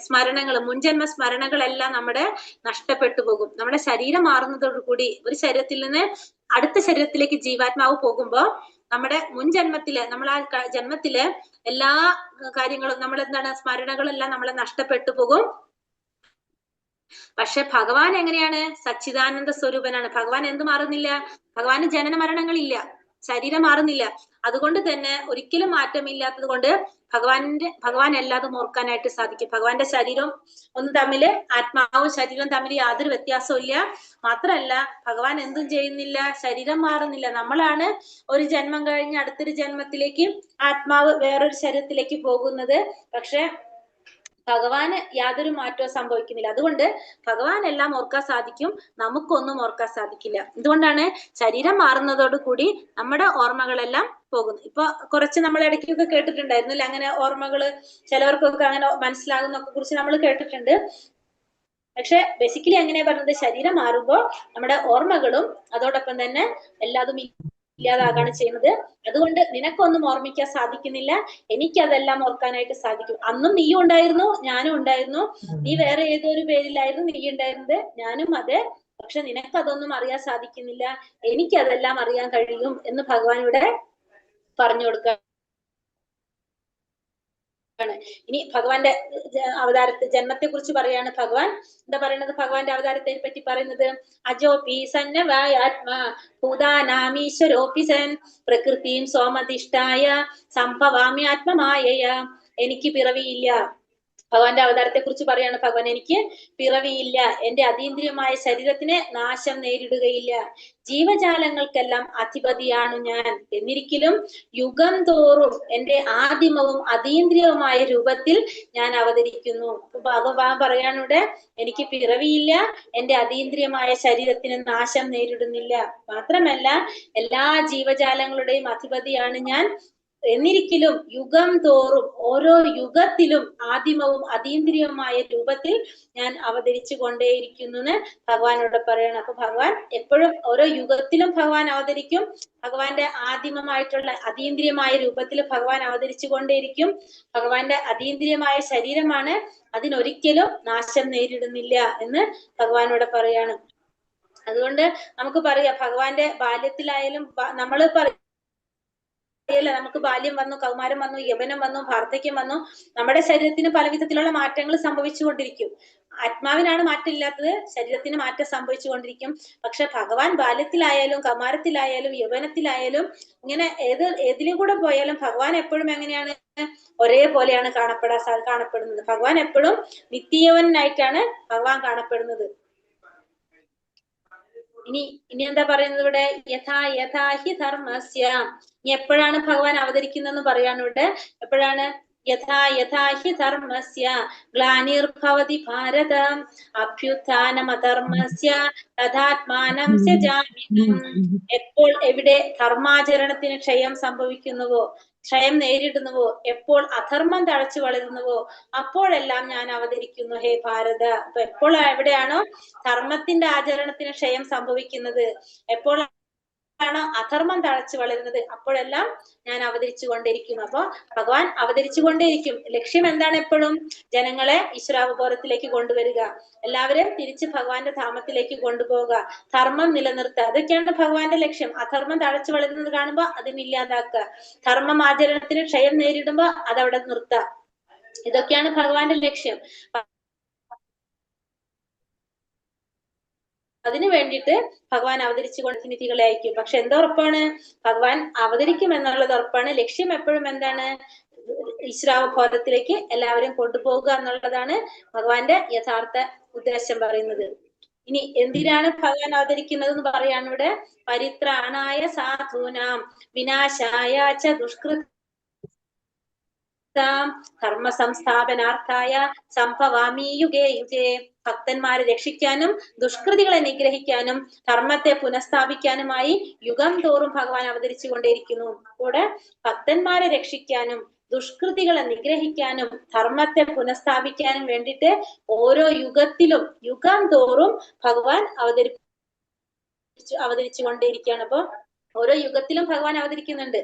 സ്മരണകൾ, മുൻജന്മ സ്മരണകളെല്ലാം നമ്മുടെ നഷ്ടപ്പെട്ടു പോകും. നമ്മുടെ ശരീരം മാറുന്നതോടുകൂടി ഒരു ശരീരത്തിൽ നിന്ന് അടുത്ത ശരീരത്തിലേക്ക് ജീവാത്മാവ് പോകുമ്പോ നമ്മുടെ മുൻ ജന്മത്തിലെ, നമ്മൾ ആ ജന്മത്തിലെ എല്ലാ കാര്യങ്ങളും, നമ്മൾ എന്താണ്, സ്മരണകളെല്ലാം നമ്മളെ നഷ്ടപ്പെട്ടു പോകും. പക്ഷെ ഭഗവാൻ എങ്ങനെയാണ്? സച്ചിദാനന്ദ സ്വരൂപനാണ്. ഭഗവാൻ എന്ത് മാറുന്നില്ല? ഭഗവാന് ജനന മരണങ്ങളില്ല, ശരീരം മാറുന്നില്ല. അതുകൊണ്ട് തന്നെ ഒരിക്കലും മാറ്റമില്ലാത്തത് കൊണ്ട് ഭഗവാൻ എല്ലാതും ഓർക്കാനായിട്ട് സാധിക്കും. ഭഗവാന്റെ ശരീരം ഒന്ന് തമ്മില്, ആത്മാവും ശരീരവും തമ്മിൽ യാതൊരു വ്യത്യാസവും ഇല്ല. മാത്രല്ല ഭഗവാൻ എന്തും ചെയ്യുന്നില്ല, ശരീരം മാറുന്നില്ല. നമ്മളാണ് ഒരു ജന്മം കഴിഞ്ഞ് അടുത്തൊരു ജന്മത്തിലേക്ക് ആത്മാവ് വേറൊരു ശരീരത്തിലേക്ക് പോകുന്നത്. പക്ഷെ ഭഗവാന് യാതൊരു മാറ്റവും സംഭവിക്കുന്നില്ല. അതുകൊണ്ട് ഭഗവാൻ എല്ലാം ഓർക്കാൻ സാധിക്കും, നമുക്കൊന്നും ഓർക്കാൻ സാധിക്കില്ല. എന്തുകൊണ്ടാണ്? ശരീരം മാറുന്നതോട് കൂടി നമ്മുടെ ഓർമ്മകളെല്ലാം പോകുന്നു. ഇപ്പൊ കുറച്ച് നമ്മൾ ഇടയ്ക്കൊക്കെ കേട്ടിട്ടുണ്ടായിരുന്നു അല്ലെ, അങ്ങനെ ഓർമ്മകള് ചിലവർക്കൊക്കെ അങ്ങനെ മനസ്സിലാകുന്നൊക്കെ കുറിച്ച് നമ്മൾ കേട്ടിട്ടുണ്ട്. പക്ഷെ ബേസിക്കലി എങ്ങനെയാ പറഞ്ഞത്? ശരീരം മാറുമ്പോൾ നമ്മുടെ ഓർമ്മകളും അതോടൊപ്പം തന്നെ എല്ലാതും ഇല്ലാതാകാണ് ചെയ്യുന്നത്. അതുകൊണ്ട് നിനക്കൊന്നും ഓർമ്മിക്കാൻ സാധിക്കുന്നില്ല, എനിക്കതെല്ലാം ഓർക്കാനായിട്ട് സാധിക്കും. അന്നും നീയും ഉണ്ടായിരുന്നു, ഞാനും ഉണ്ടായിരുന്നു. നീ വേറെ ഏതോ ഒരു പേരിലായിരുന്നു നീ ഉണ്ടായിരുന്നത്, ഞാനും അതെ. പക്ഷെ നിനക്കതൊന്നും അറിയാൻ സാധിക്കുന്നില്ല, എനിക്കതെല്ലാം അറിയാൻ കഴിയും എന്ന് ഭഗവാൻ ഇവിടെ പറഞ്ഞു കൊടുക്കുക. ഇനി ഭഗവാന്റെ അവതാരത്തെ, ജന്മത്തെ കുറിച്ച് പറയാണ് ഭഗവാൻ. എന്താ പറയുന്നത് ഭഗവാന്റെ അവതാരത്തെ പറ്റി പറയുന്നത്? അജോപി സന്നവായാത്മാ ഭൂതാനാമീശ്വരോപി സൻ പ്രകൃതിയും സോമധിഷ്ഠായ സംഭവാമി ആത്മമായയ. എനിക്ക് പിറവിയില്ല, ഭഗവാന്റെ അവതാരത്തെ കുറിച്ച് പറയാണ്. ഭഗവാൻ എനിക്ക് പിറവിയില്ല, എന്റെ അതീന്ദ്രിയമായ ശരീരത്തിന് നാശം നേരിടുകയില്ല, ജീവജാലങ്ങൾക്കെല്ലാം അധിപതിയാണു ഞാൻ, എന്നിരിക്കലും യുഗം തോറും എന്റെ ആദിമവും അതീന്ദ്രിയവുമായ രൂപത്തിൽ ഞാൻ അവതരിക്കുന്നു. ഭഗവാൻ പറയാനിവിടെ എനിക്ക് പിറവിയില്ല, എന്റെ അതീന്ദ്രിയമായ ശരീരത്തിന് നാശം നേരിടുന്നില്ല, മാത്രമല്ല എല്ലാ ജീവജാലങ്ങളുടെയും അധിപതിയാണ് ഞാൻ, എന്നിരിക്കലും യുഗം തോറും ഓരോ യുഗത്തിലും ആദിമവും അതീന്ദ്രിയവുമായ രൂപത്തിൽ ഞാൻ അവതരിച്ചു കൊണ്ടേയിരിക്കുന്നു എന്ന് ഭഗവാനോട് പറയണം. അപ്പൊ ഭഗവാൻ എപ്പോഴും ഓരോ യുഗത്തിലും ഭഗവാൻ അവതരിക്കും. ഭഗവാന്റെ ആദിമമായിട്ടുള്ള അതീന്ദ്രിയമായ രൂപത്തിൽ ഭഗവാൻ അവതരിച്ചു കൊണ്ടേയിരിക്കും. ഭഗവാന്റെ അതീന്ദ്രിയമായ ശരീരമാണ്, അതിനൊരിക്കലും നാശം നേരിടുന്നില്ല എന്ന് ഭഗവാനോട് പറയാണ്. അതുകൊണ്ട് നമുക്ക് പറയാം, ഭഗവാന്റെ ബാല്യത്തിലായാലും നമ്മള് നമുക്ക് ബാല്യം വന്നു, കൗമാരം വന്നു, യൗവനം വന്നു, വാർദ്ധക്യം വന്നു. നമ്മുടെ ശരീരത്തിന് പല വിധത്തിലുള്ള മാറ്റങ്ങൾ സംഭവിച്ചുകൊണ്ടിരിക്കും. ആത്മാവിനാണ് മാറ്റമില്ലാത്തത്, ശരീരത്തിന് മാറ്റം സംഭവിച്ചുകൊണ്ടിരിക്കും. പക്ഷെ ഭഗവാൻ ബാല്യത്തിലായാലും കൗമാരത്തിലായാലും യൗവനത്തിലായാലും ഇങ്ങനെ ഏതിലും കൂടെ പോയാലും ഭഗവാൻ എപ്പോഴും എങ്ങനെയാണ്? ഒരേപോലെയാണ് കാണപ്പെടുന്നത്. ഭഗവാൻ എപ്പോഴും നിത്യയവനായിട്ടാണ് ഭഗവാൻ കാണപ്പെടുന്നത്. ഇനി എന്താ പറയുന്നത് ഇവിടെ? യഥാഹി ധർമ്മസ്യ. ഇനി എപ്പോഴാണ് ഭഗവാൻ അവതരിക്കുന്നതെന്ന് പറയാണ് ഇവിടെ. എപ്പോഴാണ്? യഥാഹി ധർമ്മസ്യ ഗ്ലാനിർഭവതി ഭാരത അഭ്യുത്ഥാനമധർമ്മസ്യ തഥാത്മാനം സ്യജാമ്യഹം. എപ്പോൾ എവിടെ ധർമാചരണത്തിന് ക്ഷയം സംഭവിക്കുന്നുവോ, ക്ഷയം നേരിടുന്നുവോ, എപ്പോൾ അധർമ്മം തഴച്ചു വളരുന്നുവോ, അപ്പോഴെല്ലാം ഞാൻ അവതരിക്കുന്നു ഹേ ഭാരത. അപ്പൊ എപ്പോൾ എവിടെയാണോ ധർമ്മത്തിന്റെ ആചരണത്തിന് ക്ഷയം സംഭവിക്കുന്നത്, എപ്പോഴാണോ അധർമ്മം തഴച്ചു വളരുന്നത്, അപ്പോഴെല്ലാം ഞാൻ അവതരിച്ചു കൊണ്ടിരിക്കുന്നു. അപ്പൊ ഭഗവാൻ അവതരിച്ചു കൊണ്ടേയിരിക്കും. ലക്ഷ്യം എന്താണ്? എപ്പോഴും ജനങ്ങളെ ഈശ്വരാവബോധത്തിലേക്ക് കൊണ്ടുവരിക, എല്ലാവരും തിരിച്ച് ഭഗവാന്റെ ധാമത്തിലേക്ക് കൊണ്ടുപോവുക, ധർമ്മം നിലനിർത്തുക. അതൊക്കെയാണ് ഭഗവാന്റെ ലക്ഷ്യം. അധർമ്മം തഴച്ചു വളരുന്നത് കാണുമ്പോ അതിനില്ലാതാക്കുക, ധർമ്മം ആചരണത്തിന് ക്ഷയം നേരിടുമ്പോ അതവിടെ നിർത്തുക. ഇതൊക്കെയാണ് ഭഗവാന്റെ ലക്ഷ്യം. അതിനു വേണ്ടിയിട്ട് ഭഗവാൻ അവതരിച്ചുകൊണ്ട് നിധികളെ അയക്കും. പക്ഷെ എന്തുറപ്പാണ്? ഭഗവാൻ അവതരിക്കും എന്നുള്ളത് ഉറപ്പാണ്. ലക്ഷ്യം എപ്പോഴും എന്താണ്? ഈശ്വരാവബോധത്തിലേക്ക് എല്ലാവരും കൊണ്ടുപോകുക എന്നുള്ളതാണ് ഭഗവാന്റെ യഥാർത്ഥ ഉദ്ദേശം പറയുന്നത്. ഇനി എന്തിനാണ് ഭഗവാൻ അവതരിക്കുന്നത് എന്ന് പറയാണ് ഇവിടെ. പരിത്രാണായ സാധൂനാം വിനാശായ ച ദുഷ്കൃതാം ധർമ്മ സംസ്ഥാപനാർത്ഥായ സംഭവാമി യുഗേ യുഗേ. ഭക്തന്മാരെ രക്ഷിക്കാനും ദുഷ്കൃതികളെ നിഗ്രഹിക്കാനും ധർമ്മത്തെ പുനഃസ്ഥാപിക്കാനുമായി യുഗം തോറും ഭഗവാൻ അവതരിച്ചു കൊണ്ടേയിരിക്കുന്നു. കൂടെ ഭക്തന്മാരെ രക്ഷിക്കാനും ദുഷ്കൃതികളെ നിഗ്രഹിക്കാനും ധർമ്മത്തെ പുനഃസ്ഥാപിക്കാനും വേണ്ടിയിട്ട് ഓരോ യുഗത്തിലും യുഗം തോറും ഭഗവാൻ അവതരിച്ചു കൊണ്ടേയിരിക്കുകയാണ്. അപ്പൊ ഓരോ യുഗത്തിലും ഭഗവാൻ അവതരിക്കുന്നുണ്ട്.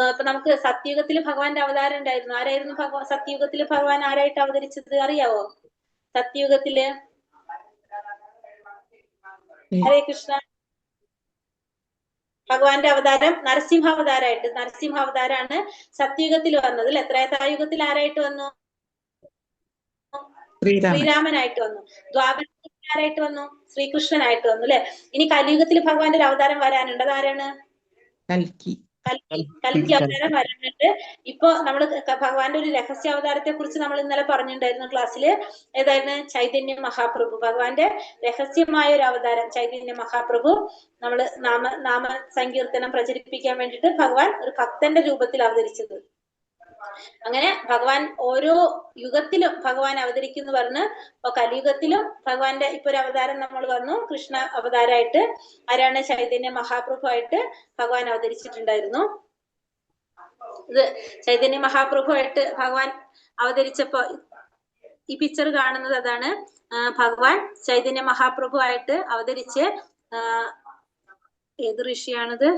ഇപ്പൊ നമുക്ക് സത്യയുഗത്തിൽ ഭഗവാന്റെ അവതാരം ഉണ്ടായിരുന്നു. ആരായിരുന്നു സത്യയുഗത്തിൽ ഭഗവാൻ ആരായിട്ട് അവതരിച്ചത് അറിയാവോ? സത്യയുഗത്തില് ഹരേ കൃഷ്ണ, ഭഗവാന്റെ അവതാരം നരസിംഹാവതാരായിട്ട്, നരസിംഹാവതാരാണ് സത്യയുഗത്തിൽ വന്നത്. ത്രേതായുഗത്തിൽ ആരായിട്ട് വന്നു? ശ്രീരാമനായിട്ട് വന്നു. ദ്വാപരയുഗത്തിൽ ആരായിട്ട് വന്നു? ശ്രീകൃഷ്ണനായിട്ട് വന്നു അല്ലെ. ഇനി കലിയുഗത്തിൽ ഭഗവാന്റെ ഒരു അവതാരം വരാനുണ്ട്. അതാരാണ്? കൽക്കി അവതാരം വരാനുണ്ട്. ഇപ്പൊ നമ്മള് ഭഗവാന്റെ ഒരു രഹസ്യ അവതാരത്തെ കുറിച്ച് നമ്മൾ ഇന്നലെ പറഞ്ഞിട്ടുണ്ടായിരുന്നു ക്ലാസ്സില്. ഏതായിരുന്നു? ചൈതന്യ മഹാപ്രഭു. ഭഗവാന്റെ രഹസ്യമായ ഒരു അവതാരം ചൈതന്യ മഹാപ്രഭു. നമ്മള് നാമ സങ്കീർത്തനം പ്രചരിപ്പിക്കാൻ വേണ്ടിയിട്ട് ഭഗവാൻ ഒരു ഭക്തന്റെ രൂപത്തിൽ അവതരിച്ചത്. അങ്ങനെ ഭഗവാൻ ഓരോ യുഗത്തിലും ഭഗവാൻ അവതരിക്കുന്നു പറഞ്ഞ്. ഇപ്പൊ കലിയുഗത്തിലും ഭഗവാന്റെ ഇപ്പൊ ഒരു അവതാരം നമ്മൾ വന്നു, കൃഷ്ണ അവതാരമായിട്ട്. ആരാണ്? ചൈതന്യ മഹാപ്രഭു ആയിട്ട് ഭഗവാൻ അവതരിച്ചിട്ടുണ്ടായിരുന്നു. ഇത് ചൈതന്യ മഹാപ്രഭു ആയിട്ട് ഭഗവാൻ അവതരിച്ചപ്പോ ഈ പിക്ചർ കാണുന്നത് അതാണ്. ഭഗവാൻ ചൈതന്യ മഹാപ്രഭു ആയിട്ട് അവതരിച്ച് ഏത് ഋഷിയാണിത്?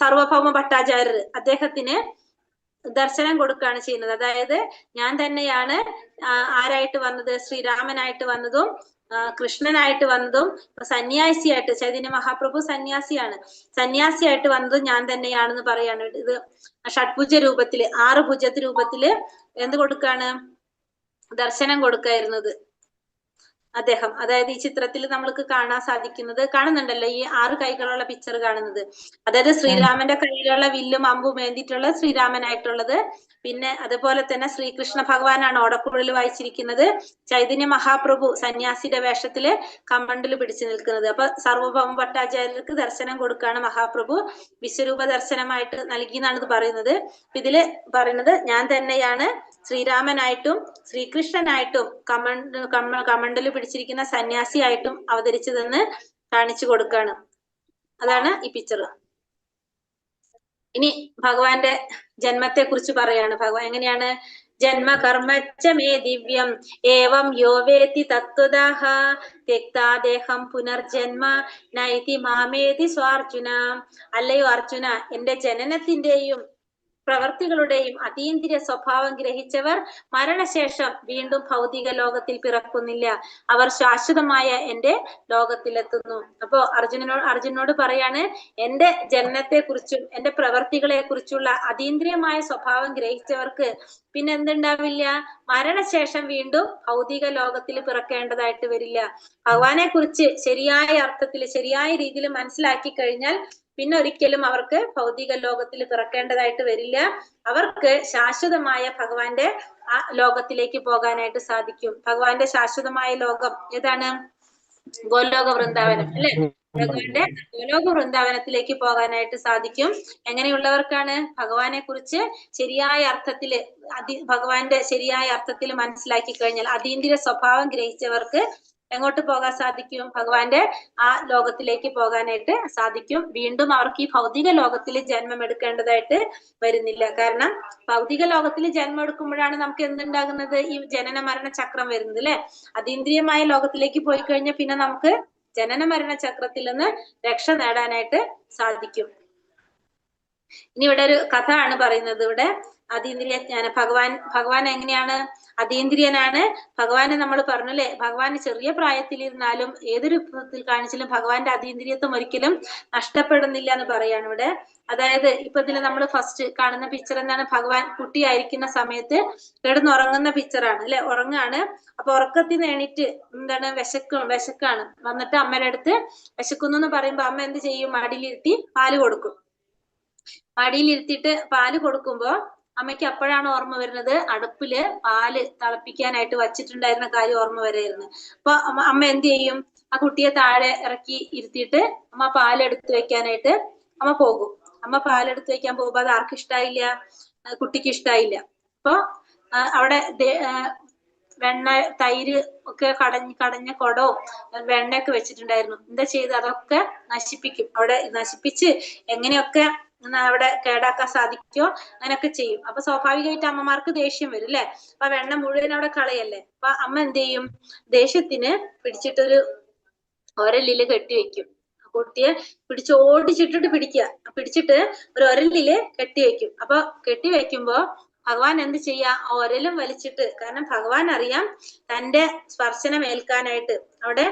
സർവഭൗമ ഭട്ടാചാര്യർ അദ്ദേഹത്തിന് ദർശനം കൊടുക്കുകയാണ് ചെയ്യുന്നത്. അതായത് ഞാൻ തന്നെയാണ് ആരായിട്ട് വന്നത്? ശ്രീരാമനായിട്ട് വന്നതും കൃഷ്ണനായിട്ട് വന്നതും സന്യാസിയായിട്ട്, ചൈതന്യ മഹാപ്രഭു സന്യാസിയാണ്, സന്യാസിയായിട്ട് വന്നതും ഞാൻ തന്നെയാണെന്ന് പറയാണ്. ഇത് ഷഡ്ഭുജ രൂപത്തില്, 6 ഭുജ രൂപത്തില് എന്ത് കൊടുക്കാണ്? ദർശനം കൊടുക്കായിരുന്നത് അദ്ദേഹം. അതായത് ഈ ചിത്രത്തിൽ നമ്മൾക്ക് കാണാൻ സാധിക്കുന്നത്, കാണുന്നുണ്ടല്ലോ ഈ 6 കൈകളുള്ള പിക്ചർ കാണുന്നത്. അതായത് ശ്രീരാമന്റെ കയ്യിലുള്ള വില്ലും അമ്പും ഏന്തിട്ടുള്ള ശ്രീരാമനായിട്ടുള്ളത്, പിന്നെ അതുപോലെ തന്നെ ശ്രീകൃഷ്ണ ഭഗവാനാണ് ഓടക്കുഴൽ വായിച്ചിരിക്കുന്നത്. ചൈതന്യ മഹാപ്രഭു സന്യാസിയുടെ വേഷത്തില് കമണ്ടല് പിടിച്ചു നിൽക്കുന്നത്. അപ്പൊ സർവഭൗമ ഭട്ടാചാര്യർക്ക് ദർശനം കൊടുക്കുകയാണ് മഹാപ്രഭു. വിശ്വരൂപ ദർശനമായിട്ട് നൽകി എന്നാണ് ഇത് പറയുന്നത്. ഇതില് പറയുന്നത് ഞാൻ തന്നെയാണ് ശ്രീരാമനായിട്ടും ശ്രീകൃഷ്ണനായിട്ടും കമണ്ടല് പിടിച്ചിരിക്കുന്ന സന്യാസിയായിട്ടും അവതരിച്ചതെന്ന് കാണിച്ചു കൊടുക്കാണ്. അതാണ് ഈ പിക്ചർ. ഇനി ഭഗവാന്റെ ജന്മത്തെ കുറിച്ച് പറയാണ്. ഭഗവാൻ എങ്ങനെയാണ്? ജന്മ കർമ്മച്ച മേ ദിവ്യം ഏവം യോ വേത്തി തത്വദാഹ ത്യക്താദേഹം പുനർജന്മ നൈതി മാമേതി സ്വാർജുന. അല്ലയോ അർജുന, എന്റെ ജനനത്തിന്റെയും പ്രവർത്തികളുടെയും അതീന്ദ്രിയ സ്വഭാവം ഗ്രഹിച്ചവർ മരണശേഷം വീണ്ടും ഭൗതിക ലോകത്തിൽ പിറക്കുന്നില്ല. അവർ ശാശ്വതമായ എന്റെ ലോകത്തിലെത്തുന്നു. അപ്പോ അർജുനോട് പറയാണ്, എന്റെ ജനനത്തെ കുറിച്ചും എന്റെ പ്രവർത്തികളെ കുറിച്ചുള്ള അതീന്ദ്രിയമായ സ്വഭാവം ഗ്രഹിച്ചവർക്ക് പിന്നെ എന്തുണ്ടാവില്ല? മരണശേഷം വീണ്ടും ഭൗതിക ലോകത്തിൽ പിറക്കേണ്ടതായിട്ട് വരില്ല. ഭഗവാനെ കുറിച്ച് ശരിയായ അർത്ഥത്തിൽ ശരിയായ രീതിയിൽ മനസ്സിലാക്കി കഴിഞ്ഞാൽ പിന്നെ ഒരിക്കലും അവർക്ക് ഭൗതിക ലോകത്തിൽ പിറക്കേണ്ടതായിട്ട് വരില്ല. അവർക്ക് ശാശ്വതമായ ഭഗവാന്റെ ആ ലോകത്തിലേക്ക് പോകാനായിട്ട് സാധിക്കും. ഭഗവാന്റെ ശാശ്വതമായ ലോകം ഏതാണ്? ഗോലോക വൃന്ദാവനം അല്ലെ? ഭഗവാന്റെ ഗോലോക വൃന്ദാവനത്തിലേക്ക് പോകാനായിട്ട് സാധിക്കും. എങ്ങനെയുള്ളവർക്കാണ്? ഭഗവാനെ കുറിച്ച് ശരിയായ അർത്ഥത്തില് ഭഗവാന്റെ ശരിയായ അർത്ഥത്തിൽ മനസ്സിലാക്കി കഴിഞ്ഞാൽ അതീന്ദ്രിയ സ്വഭാവം ഗ്രഹിച്ചവർക്ക് എങ്ങോട്ട് പോകാൻ സാധിക്കും? ഭഗവാന്റെ ആ ലോകത്തിലേക്ക് പോകാനായിട്ട് സാധിക്കും. വീണ്ടും അവർക്ക് ഈ ഭൗതിക ലോകത്തിൽ ജന്മം എടുക്കേണ്ടതായിട്ട് വരുന്നില്ല. കാരണം ഭൗതിക ലോകത്തിൽ ജന്മം എടുക്കുമ്പോഴാണ് നമുക്ക് എന്തുണ്ടാകുന്നത്? ഈ ജനന മരണ ചക്രം വരുന്നത് അല്ലെ? അതീന്ദ്രിയമായ ലോകത്തിലേക്ക് പോയി കഴിഞ്ഞാൽ പിന്നെ നമുക്ക് ജനന മരണ ചക്രത്തിൽ നിന്ന് രക്ഷ നേടാനായിട്ട് സാധിക്കും. ഇനി ഇവിടെ ഒരു കഥ ആണ് പറയുന്നത്. ഇവിടെ അതീന്ദ്രിയ ജ്ഞാനം. ഭഗവാൻ എങ്ങനെയാണ്? അതീന്ദ്രിയനാണ്. ഭഗവാനെ നമ്മൾ പറഞ്ഞു അല്ലെ, ഭഗവാന് ചെറിയ പ്രായത്തിലിരുന്നാലും ഏതൊരു രൂപത്തിൽ കാണിച്ചാലും ഭഗവാന്റെ അതീന്ദ്രിയത്വം ഒരിക്കലും നഷ്ടപ്പെടുന്നില്ല എന്ന് പറയാണ് ഇവിടെ. അതായത് ഇപ്പൊ ഇതിൽ നമ്മൾ ഫസ്റ്റ് കാണുന്ന പിക്ചർ എന്താണ്? ഭഗവാൻ കുട്ടിയായിരിക്കുന്ന സമയത്ത് കിടന്നുറങ്ങുന്ന പിക്ചറാണ് അല്ലെ? ഉറങ്ങാണ്. അപ്പൊ ഉറക്കത്തിൽ നിന്ന് എണീറ്റ് എന്താണ്? വിശക്കാണ്. വന്നിട്ട് അമ്മയുടെ അടുത്ത് വിശക്കുന്നു എന്ന് പറയുമ്പോ അമ്മ എന്ത് ചെയ്യും? മടിയിലിരുത്തി പാല് കൊടുക്കും. മടിയിലിരുത്തിയിട്ട് പാല് കൊടുക്കുമ്പോ അമ്മയ്ക്ക് അപ്പോഴാണ് ഓർമ്മ വരുന്നത് അടുപ്പില് പാല് തിളപ്പിക്കാനായിട്ട് വച്ചിട്ടുണ്ടായിരുന്ന കാര്യം ഓർമ്മ വരായിരുന്നു. അപ്പൊ അമ്മ എന്ത് ചെയ്യും? ആ കുട്ടിയെ താഴെ ഇറക്കി ഇരുത്തിയിട്ട് അമ്മ പാലെടുത്ത് വെക്കാനായിട്ട് അമ്മ പോകും. അമ്മ പാലെടുത്ത് വെക്കാൻ പോകുമ്പോ അത് ആർക്കും ഇഷ്ടായില്ല, കുട്ടിക്ക് ഇഷ്ടായില്ല. അപ്പൊ അവിടെ വെണ്ണ തൈര് ഒക്കെ കടഞ്ഞ കുടവും വെണ്ണയൊക്കെ വെച്ചിട്ടുണ്ടായിരുന്നു. എന്താ ചെയ്ത്? അതൊക്കെ നശിപ്പിക്കും. അവിടെ നശിപ്പിച്ച് എങ്ങനെയൊക്കെ അവിടെ കേടാക്കാൻ സാധിക്കോ അങ്ങനെയൊക്കെ ചെയ്യും. അപ്പൊ സ്വാഭാവികമായിട്ട് അമ്മമാർക്ക് ദേഷ്യം വരും അല്ലെ? അപ്പൊ വെണ്ണ മുഴുവൻ അവിടെ കളയല്ലേ? അപ്പൊ അമ്മ എന്ത് ചെയ്യും? ദേഷ്യത്തിന് പിടിച്ചിട്ടൊരു ഒരലില് കെട്ടിവെക്കും. കുട്ടിയെ ഓടിച്ചിട്ടിട്ട് പിടിച്ചിട്ട് ഒരു ഒരലില് കെട്ടിവെക്കും. അപ്പൊ കെട്ടിവെക്കുമ്പോ ഭഗവാൻ എന്ത് ചെയ്യാ? ഒരലും വലിച്ചിട്ട്, കാരണം ഭഗവാൻ അറിയാം തന്റെ സ്പർശനം ഏൽക്കാനായിട്ട് അവിടെ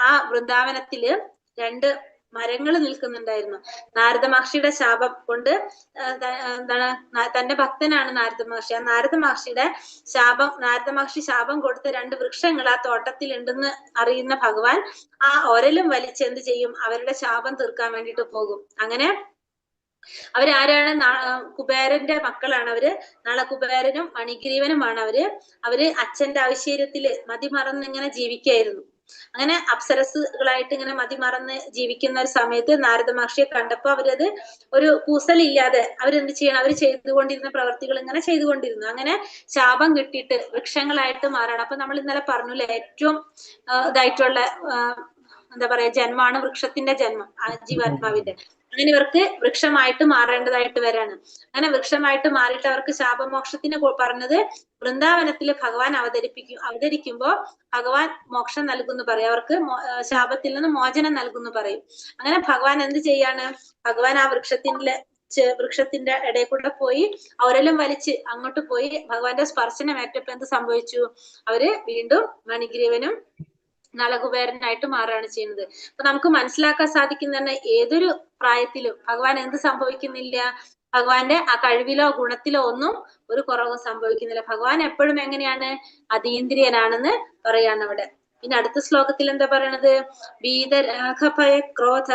ആ വൃന്ദാവനത്തില് 2 മരങ്ങൾ നിൽക്കുന്നുണ്ടായിരുന്നു. നാരദ മഹർഷിയുടെ ശാപം കൊണ്ട് എന്താണ്? തന്റെ ഭക്തനാണ് നാരദ മഹർഷി. ആ നാരദ മഹർഷി ശാപം കൊടുത്ത 2 വൃക്ഷങ്ങൾ ആ തോട്ടത്തിൽ ഉണ്ടെന്ന് അറിയുന്ന ഭഗവാൻ ആ ഒരലും വലിച്ച് എന്ത് ചെയ്യും? അവരുടെ ശാപം തീർക്കാൻ വേണ്ടിയിട്ട് പോകും. അങ്ങനെ അവരാരാണ്? കുബേരന്റെ മക്കളാണ് അവര്. നളകുബേരനും മണിഗ്രീവനുമാണ് അവര് അച്ഛന്റെ ഐശ്വര്യത്തില് മതിമറന്ന് ഇങ്ങനെ ജീവിക്കായിരുന്നു. അങ്ങനെ അപ്സരസുകളായിട്ട് ഇങ്ങനെ മതിമറന്ന് ജീവിക്കുന്ന ഒരു സമയത്ത് നാരദ മഹർഷിയെ കണ്ടപ്പോ അവരത് ഒരു കൂസലില്ലാതെ അവരെന്ത് ചെയ്യണം? അവർ ചെയ്തുകൊണ്ടിരുന്ന പ്രവർത്തികൾ ഇങ്ങനെ ചെയ്തുകൊണ്ടിരുന്നു. അങ്ങനെ ശാപം കിട്ടിയിട്ട് വൃക്ഷങ്ങളായിട്ട് മാറണം. അപ്പൊ നമ്മൾ ഇന്നലെ പറഞ്ഞില്ലേ, ഏറ്റവും ഇതായിട്ടുള്ള എന്താ പറയാ ജന്മാണ് വൃക്ഷത്തിന്റെ ജന്മം, ജീവാത്മാവിന്റെ. അങ്ങനെ ഇവർക്ക് വൃക്ഷമായിട്ട് മാറേണ്ടതായിട്ട് വരാണ്. അങ്ങനെ വൃക്ഷമായിട്ട് മാറിയിട്ട് അവർക്ക് ശാപമോക്ഷത്തിന് പറഞ്ഞത് വൃന്ദാവനത്തില് ഭഗവാൻ അവതരിക്കുമ്പോ ഭഗവാൻ മോക്ഷം നൽകുന്നു പറയും. അവർക്ക് ശാപത്തിൽ നിന്ന് മോചനം നൽകുന്നു പറയും. അങ്ങനെ ഭഗവാൻ എന്ത് ചെയ്യാണ്? ഭഗവാൻ ആ വൃക്ഷത്തിന്റെ ഇടയിൽ കൂടെ പോയി ഒരലും വലിച്ച് അങ്ങോട്ട് പോയി ഭഗവാന്റെ സ്പർശനം ഏറ്റപ്പോ എന്ത് സംഭവിച്ചു? അവര് വീണ്ടും മണിഗ്രീവനും നളകുബേരനായിട്ട് മാറുകയാണ് ചെയ്യുന്നത്. അപ്പൊ നമുക്ക് മനസ്സിലാക്കാൻ സാധിക്കുന്ന ഏതൊരു പ്രായത്തിലും ഭഗവാൻ എന്ത് സംഭവിക്കുന്നില്ല? ഭഗവാന്റെ ആ കഴിവിലോ ഗുണത്തിലോ ഒന്നും ഒരു കുറവും സംഭവിക്കുന്നില്ല. ഭഗവാൻ എപ്പോഴും എങ്ങനെയാണ്? അതീന്ദ്രിയനാണെന്ന് പറയാണ് അവിടെ. പിന്നെ അടുത്ത ശ്ലോകത്തിൽ എന്താ പറയണത്? വീതരാഘഭയ ക്രോധ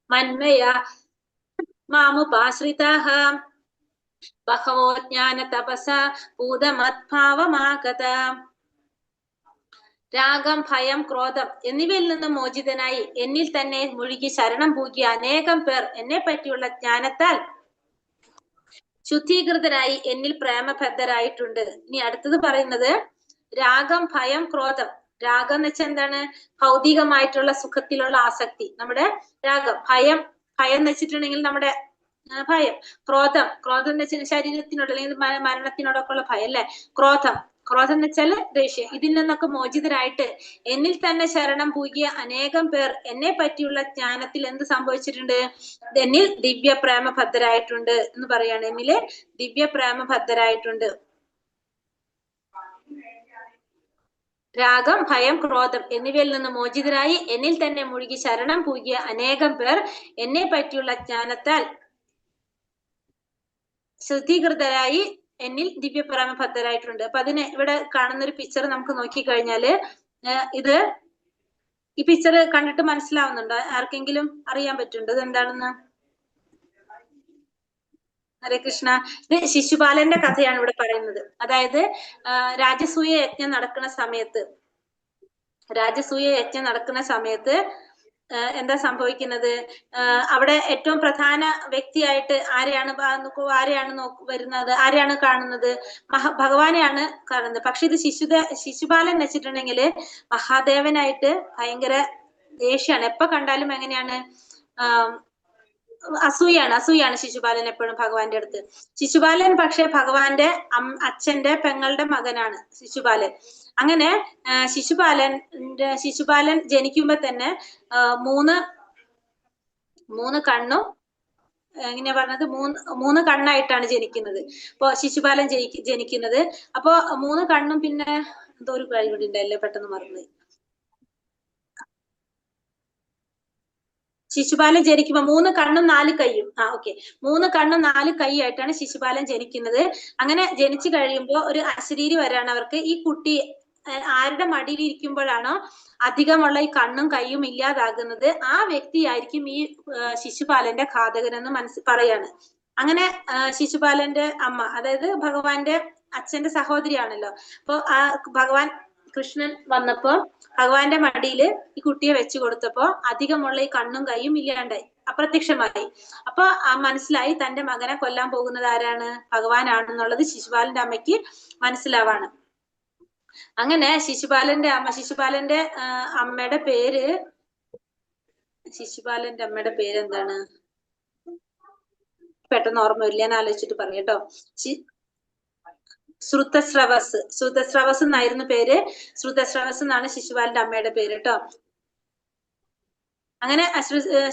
മന്മയ മാമുപാശ്രിതാഹ ബഹവോ ജ്ഞാന തപസ ഭൂതമദ്ഭാവമാഗത. രാഗം, ഭയം, ക്രോധം എന്നിവയിൽ നിന്ന് മോചിതനായി എന്നിൽ തന്നെ മുഴുകി ശരണം പൂകിയ അനേകം പേർ എന്നെ പറ്റിയുള്ള ജ്ഞാനത്താൽ ശുദ്ധീകൃതരായി എന്നിൽ പ്രേമബദ്ധരായിട്ടുണ്ട്. ഇനി അടുത്തത് പറയുന്നത് രാഗം, ഭയം, ക്രോധം. രാഗം എന്ന് വെച്ചാൽ എന്താണ്? ഭൗതികമായിട്ടുള്ള സുഖത്തിലുള്ള ആസക്തി, നമ്മുടെ രാഗം. ഭയം എന്ന് വെച്ചിട്ടുണ്ടെങ്കിൽ നമ്മുടെ ഭയം. ക്രോധം എന്ന് വെച്ചാൽ ശരീരത്തിനോട് അല്ലെങ്കിൽ മരണത്തിനോടൊക്കെ ഉള്ള ഭയം അല്ലെ. ക്രോധം എന്ന് വെച്ചാൽ ദേഷ്യം. ഇതിൽ നിന്നൊക്കെ മോചിതരായിട്ട് എന്നിൽ തന്നെ ശരണം പൂകിയ അനേകം പേർ എന്നെ പറ്റിയുള്ള ജ്ഞാനത്തിൽ എന്ത് സംഭവിച്ചിട്ടുണ്ട്? എന്നിൽ ദിവ്യ പ്രേമബദ്ധരായിട്ടുണ്ട് എന്ന് പറയാണ്. എന്നില് ദിവ്യ പ്രേമബദ്ധരായിട്ടുണ്ട്. രാഗം, ഭയം, ക്രോധം എന്നിവയിൽ നിന്ന് മോചിതരായി എന്നിൽ തന്നെ മുഴുകി ശരണം പൂകിയ അനേകം പേർ എന്നെ പറ്റിയുള്ള ജ്ഞാനത്താൽ ശുദ്ധീകൃതരായി എന്നിൽ ദിവ്യപ്രേമബദ്ധരായിട്ടുണ്ട്. അപ്പൊ അതിന് ഇവിടെ കാണുന്ന ഒരു പിക്ചർ നമുക്ക് നോക്കിക്കഴിഞ്ഞാല് ഈ പിക്ചർ കണ്ടിട്ട് മനസ്സിലാവുന്നുണ്ടോ? ആർക്കെങ്കിലും അറിയാൻ പറ്റുന്നുണ്ടോ ഇത് എന്താണെന്ന്? ഹരേ കൃഷ്ണ. ഇത് ശിശുപാലന്റെ കഥയാണ് ഇവിടെ പറയുന്നത്. അതായത് രാജസൂയ യജ്ഞം നടക്കുന്ന സമയത്ത് എന്താ സംഭവിക്കുന്നത്? അവിടെ ഏറ്റവും പ്രധാന വ്യക്തിയായിട്ട് ആരെയാണ് വരുന്നത്? ആരെയാണ് കാണുന്നത്? ഭഗവാനെയാണ് കാണുന്നത്. പക്ഷെ ഇത് ശിശുപാലൻ വെച്ചിട്ടുണ്ടെങ്കിൽ മഹാദേവനായിട്ട് ഭയങ്കര ദേഷ്യാണ്. എപ്പോ കണ്ടാലും എങ്ങനെയാണ്? അസൂയാണ് ശിശുപാലൻ എപ്പോഴും ഭഗവാന്റെ അടുത്ത്. ശിശുപാലൻ പക്ഷെ ഭഗവാന്റെ അച്ഛന്റെ പെങ്ങളുടെ മകനാണ് ശിശുപാലൻ. അങ്ങനെ ശിശുപാലൻ ജനിക്കുമ്പോ തന്നെ മൂന്ന് കണ്ണും എങ്ങനെയാ പറഞ്ഞത്? മൂന്ന് കണ്ണായിട്ടാണ് ജനിക്കുന്നത്. അപ്പൊ ശിശുപാലൻ ജനിക്കുന്നത്. അപ്പൊ 3 കണ്ണും പിന്നെ എന്തോ ഒരു കാര്യം കൂടി ഉണ്ടല്ലേ, പെട്ടെന്ന് മറന്നു. ശിശുപാലൻ ജനിക്കുമ്പോ 3 കണ്ണും 4 കൈയും. 3 കണ്ണും 4 കൈ ആയിട്ടാണ് ശിശുപാലൻ ജനിക്കുന്നത്. അങ്ങനെ ജനിച്ചു കഴിയുമ്പോ ഒരു അശരീരി വരാണ് അവർക്ക്. ഈ കുട്ടി ആരുടെ മടിയിൽ ഇരിക്കുമ്പോഴാണോ അധികമുള്ള ഈ കണ്ണും കൈയും ഇല്ലാതാകുന്നത്, ആ വ്യക്തിയായിരിക്കും ഈ ശിശുപാലന്റെ ഘാതകനെന്ന് പറയാണ്. അങ്ങനെ ശിശുപാലന്റെ അമ്മ, അതായത് ഭഗവാന്റെ അച്ഛന്റെ സഹോദരിയാണല്ലോ. അപ്പൊ ആ ഭഗവാൻ കൃഷ്ണൻ വന്നപ്പോ ഭഗവാന്റെ മടിയിൽ ഈ കുട്ടിയെ വെച്ചു കൊടുത്തപ്പോ അധികമുള്ള ഈ കണ്ണും കൈയും ഇല്ലാണ്ടായി, അപ്രത്യക്ഷമായി. അപ്പൊ മനസ്സിലായി തന്റെ മകനെ കൊല്ലാൻ പോകുന്നത് ആരാണ്? ഭഗവാനാണെന്നുള്ളത് ശിശുപാലന്റെ അമ്മയ്ക്ക് മനസ്സിലാവാണ്. അങ്ങനെ ശിശുപാലന്റെ അമ്മയുടെ പേര് എന്താണ്? പെട്ടെന്ന് ഓർമ്മയില്ല, ഞാൻ ആലോചിച്ചിട്ട് പറയാം കേട്ടോ. ശ്രുതസ്രവസ് എന്നായിരുന്നു പേര്. ശ്രുതസ്രവസ് എന്നാണ് ശിശുപാലന്റെ അമ്മയുടെ പേര് കേട്ടോ. അങ്ങനെ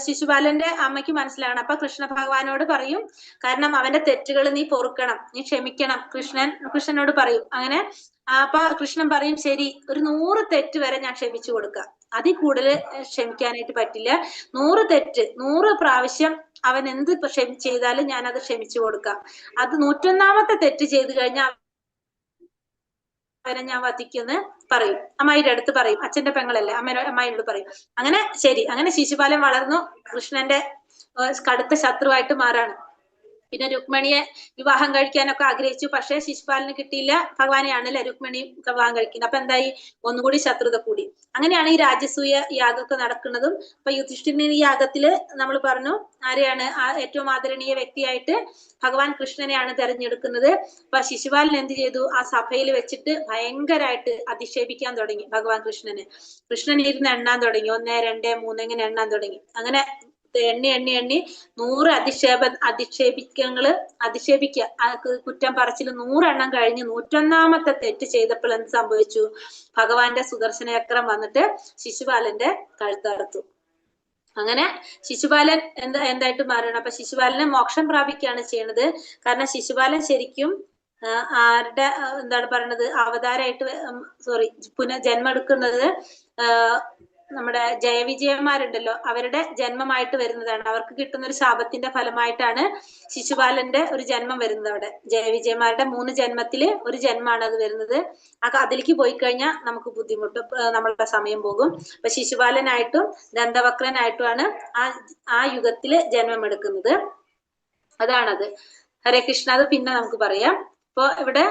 ശിശുപാലന്റെ അമ്മയ്ക്ക് മനസ്സിലാവണം. അപ്പൊ കൃഷ്ണ ഭഗവാനോട് പറയും, കാരണം അവന്റെ തെറ്റുകൾ നീ പൊറുക്കണം, നീ ക്ഷമിക്കണം. കൃഷ്ണനോട് പറയും. അങ്ങനെ അപ്പൊ കൃഷ്ണൻ പറയും, ശരി, ഒരു 100 തെറ്റ് വരെ ഞാൻ ക്ഷമിച്ചു കൊടുക്കാം, അതിൽ കൂടുതൽ ക്ഷമിക്കാനായിട്ട് പറ്റില്ല. 100 തെറ്റ് 100 പ്രാവശ്യം അവൻ എന്ത് ചെയ്താലും ഞാൻ അത് ക്ഷമിച്ചു കൊടുക്കാം. അത് 101ാമത്തെ തെറ്റ് ചെയ്തു കഴിഞ്ഞാൽ അവനെ ഞാൻ വധിക്കുമെന്ന് പറയും. അമ്മായിയുടെ അടുത്ത് പറയും. അച്ഛന്റെ പെങ്ങളല്ലേ, അമ്മായിയോട് പറയും. അങ്ങനെ ശരി. അങ്ങനെ ശിശുപാലൻ വളർന്നു കൃഷ്ണന്റെ കടുത്ത ശത്രുവായിട്ട് മാറാണ്. പിന്നെ രുക്മിണിയെ വിവാഹം കഴിക്കാനൊക്കെ ആഗ്രഹിച്ചു. പക്ഷെ ശിശുപാലന് കിട്ടിയില്ല. ഭഗവാനെയാണല്ലേ രുക്മിണി വിവാഹം കഴിക്കുന്നത്. അപ്പൊ എന്തായി? ഒന്നുകൂടി ശത്രുത കൂടി. അങ്ങനെയാണ് ഈ രാജസൂയ യാഗമൊക്കെ നടക്കുന്നതും. അപ്പൊ യുധിഷ്ഠിരൻ ഈ യാഗത്തില് നമ്മൾ പറഞ്ഞു ആരെയാണ് ഏറ്റവും ആദരണീയ വ്യക്തിയായിട്ട്? ഭഗവാൻ കൃഷ്ണനെയാണ് തെരഞ്ഞെടുക്കുന്നത്. അപ്പൊ ശിശുപാലൻ എന്ത് ചെയ്തു? ആ സഭയിൽ വെച്ചിട്ട് ഭയങ്കരമായിട്ട് അധിക്ഷേപിക്കാൻ തുടങ്ങി ഭഗവാൻ കൃഷ്ണന്. കൃഷ്ണൻ ഇരുന്ന് എണ്ണാൻ തുടങ്ങി. 1, 2, 3 ഇങ്ങനെ എണ്ണാൻ തുടങ്ങി. അങ്ങനെ എണ്ണി 100 കുറ്റം പറച്ചിൽ 100 എണ്ണം കഴിഞ്ഞ് 101ാമത്തെ തെറ്റ് ചെയ്തപ്പോൾ എന്ത് സംഭവിച്ചു? ഭഗവാന്റെ സുദർശന ചക്രം വന്നിട്ട് ശിശുപാലന്റെ കഴുത്തറുത്തു. അങ്ങനെ ശിശുപാലൻ എന്തായിട്ട് മാറണം? അപ്പൊ ശിശുപാലനെ മോക്ഷം പ്രാപിക്കുകയാണ് ചെയ്യുന്നത്. കാരണം ശിശുപാലൻ ശരിക്കും ആരുടെ എന്താണ് പറയണത്? അവതാരമായിട്ട് ജന്മം എടുക്കുന്നത് നമ്മുടെ ജയവിജയന്മാരുണ്ടല്ലോ, അവരുടെ ജന്മമായിട്ട് വരുന്നതാണ്. അവർക്ക് കിട്ടുന്ന ഒരു ശാപത്തിന്റെ ഫലമായിട്ടാണ് ശിശുപാലന്റെ ഒരു ജന്മം വരുന്നത്. അവിടെ ജയവിജയന്മാരുടെ 3 ജന്മത്തില് ഒരു ജന്മമാണ് അത് വരുന്നത്. അതിലേക്ക് പോയി കഴിഞ്ഞാൽ നമുക്ക് ബുദ്ധിമുട്ട്, നമ്മളുടെ സമയം പോകും. അപ്പൊ ശിശുപാലനായിട്ടും ദന്തവക്രനായിട്ടുമാണ് ആ യുഗത്തില് ജന്മം എടുക്കുന്നത്. അതാണത്. ഹരേ കൃഷ്ണ. അത് പിന്നെ നമുക്ക് പറയാം. അപ്പൊ ഇവിടെ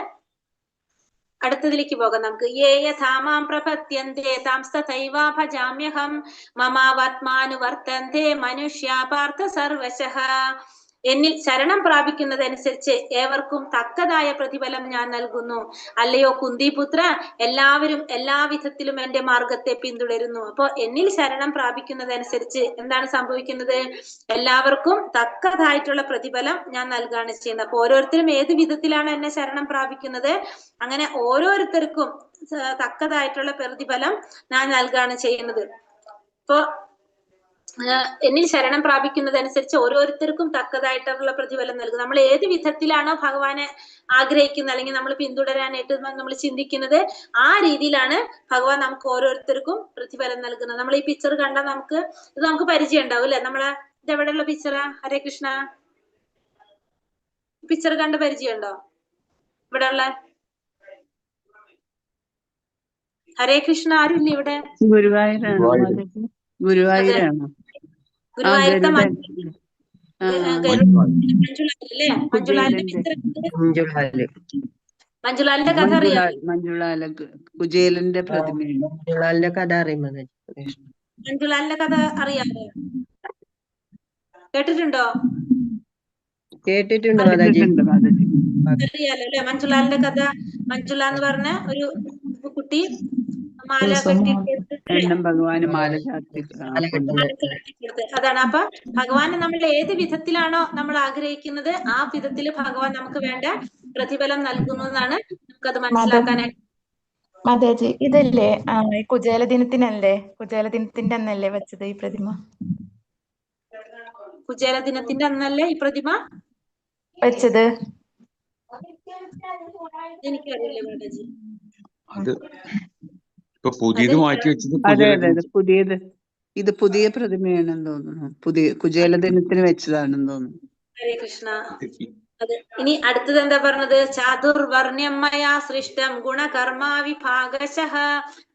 അടുത്തതിലേക്ക് പോകാം നമുക്ക്. യേ യഥാമാം പ്രപദ്യന്തെ താംസ്തഥൈവ ഭജാമ്യഹം മമാവാത്മാനുവർത്തന്തെ മനുഷ്യാ പാർത്ഥ സർവശഃ. എന്നിൽ ശരണം പ്രാപിക്കുന്നതനുസരിച്ച് ഏവർക്കും തക്കതായ പ്രതിഫലം ഞാൻ നൽകുന്നു. അല്ലയോ കുന്തിപുത്ര, എല്ലാവരും എല്ലാവിധത്തിലും എന്റെ മാർഗത്തെ പിന്തുടരുന്നു. അപ്പൊ എന്നിൽ ശരണം പ്രാപിക്കുന്നതനുസരിച്ച് എന്താണ് സംഭവിക്കുന്നത്? എല്ലാവർക്കും തക്കതായിട്ടുള്ള പ്രതിഫലം ഞാൻ നൽകുകയാണ് ചെയ്യുന്നത്. അപ്പൊ ഓരോരുത്തരും ഏത് വിധത്തിലാണ് എന്നെ ശരണം പ്രാപിക്കുന്നത്, അങ്ങനെ ഓരോരുത്തർക്കും തക്കതായിട്ടുള്ള പ്രതിഫലം ഞാൻ നൽകുകയാണ് ചെയ്യുന്നത്. ഇപ്പൊ എന്നിൽ ശരണം പ്രാപിക്കുന്നതനുസരിച്ച് ഓരോരുത്തർക്കും തക്കതായിട്ടുള്ള പ്രതിഫലം നൽകും. നമ്മൾ ഏത് വിധത്തിലാണോ ഭഗവാനെ ആഗ്രഹിക്കുന്നത് അല്ലെങ്കിൽ നമ്മൾ പിന്തുടരാനായിട്ട് നമ്മൾ ചിന്തിക്കുന്നത്, ആ രീതിയിലാണ് ഭഗവാൻ നമുക്ക് ഓരോരുത്തർക്കും പ്രതിഫലം നൽകുന്നത്. നമ്മൾ ഈ പിക്ചർ കണ്ടാൽ ഇത് നമുക്ക് പരിചയം ഉണ്ടാവും അല്ലെ? നമ്മളെ ഇതെവിടെയുള്ള പിക്ചറാ? ഹരേ കൃഷ്ണ. പിക്ചർ കണ്ട് പരിചയം ഉണ്ടോ? ഇവിടെ ഉള്ള ഹരേ കൃഷ്ണ ആരുമില്ല ഇവിടെ? ഗുരുവായൂരാണോ? ഗുരുവായൂരാണോ? ഗുരുവായൂരത്തെ മഞ്ജുലാലിന്റെ കഥ അറിയാം? മഞ്ജുളാല കുചേലന്റെ പ്രതിമയാണ്. മഞ്ജുളാലിന്റെ കഥ അറിയുന്നത്. മഞ്ജുലാലിന്റെ കഥ അറിയാമോ? കേട്ടിട്ടുണ്ടോ? കേട്ടിട്ടുണ്ട് മാതാജി. അറിയാലോ അല്ലെ മഞ്ജുലാലിന്റെ കഥ? മഞ്ജുല എന്ന് പറഞ്ഞ ഒരു കുട്ടി മാല കെട്ടിട്ട് ഭഗവാന് മാല ചാർത്തി അതാണ്. അപ്പൊ ഭഗവാനെ നമ്മൾ ഏത് വിധത്തിലാണോ നമ്മൾ ആഗ്രഹിക്കുന്നത്, ആ വിധത്തിൽ ഭഗവാൻ നമുക്ക് വേണ്ട പ്രതിഫലം നൽകുന്നതാണ്. നമുക്കത് മനസ്സിലാക്കാനായിട്ട്. മാതാജി, ഇതല്ലേ കുചേല ദിനത്തിനല്ലേ, കുചേല ദിനത്തിന്റെ അന്നല്ലേ വെച്ചത് ഈ പ്രതിമ? കുചേല ദിനത്തിന്റെ അന്നല്ലേ ഈ പ്രതിമ വെച്ചത്? എനിക്കറിയില്ല മാതാജി. അത് ഇപ്പൊ പുതിയത് മാറ്റി വെച്ചത്. അതെ അതെ അതെ, ഇത് പുതിയ പ്രതിമയാണെന്ന് തോന്നുന്നു. പുതിയ കുചേല ദിനത്തിന് വെച്ചതാണെന്ന് തോന്നുന്നു. ഹരേ കൃഷ്ണ. അതെ. ഇനി അടുത്തത് എന്താ പറഞ്ഞത്? ചാതുർവർണ്ണ്യമയാ സൃഷ്ടം ഗുണകർമാ വിഭാഗശഃ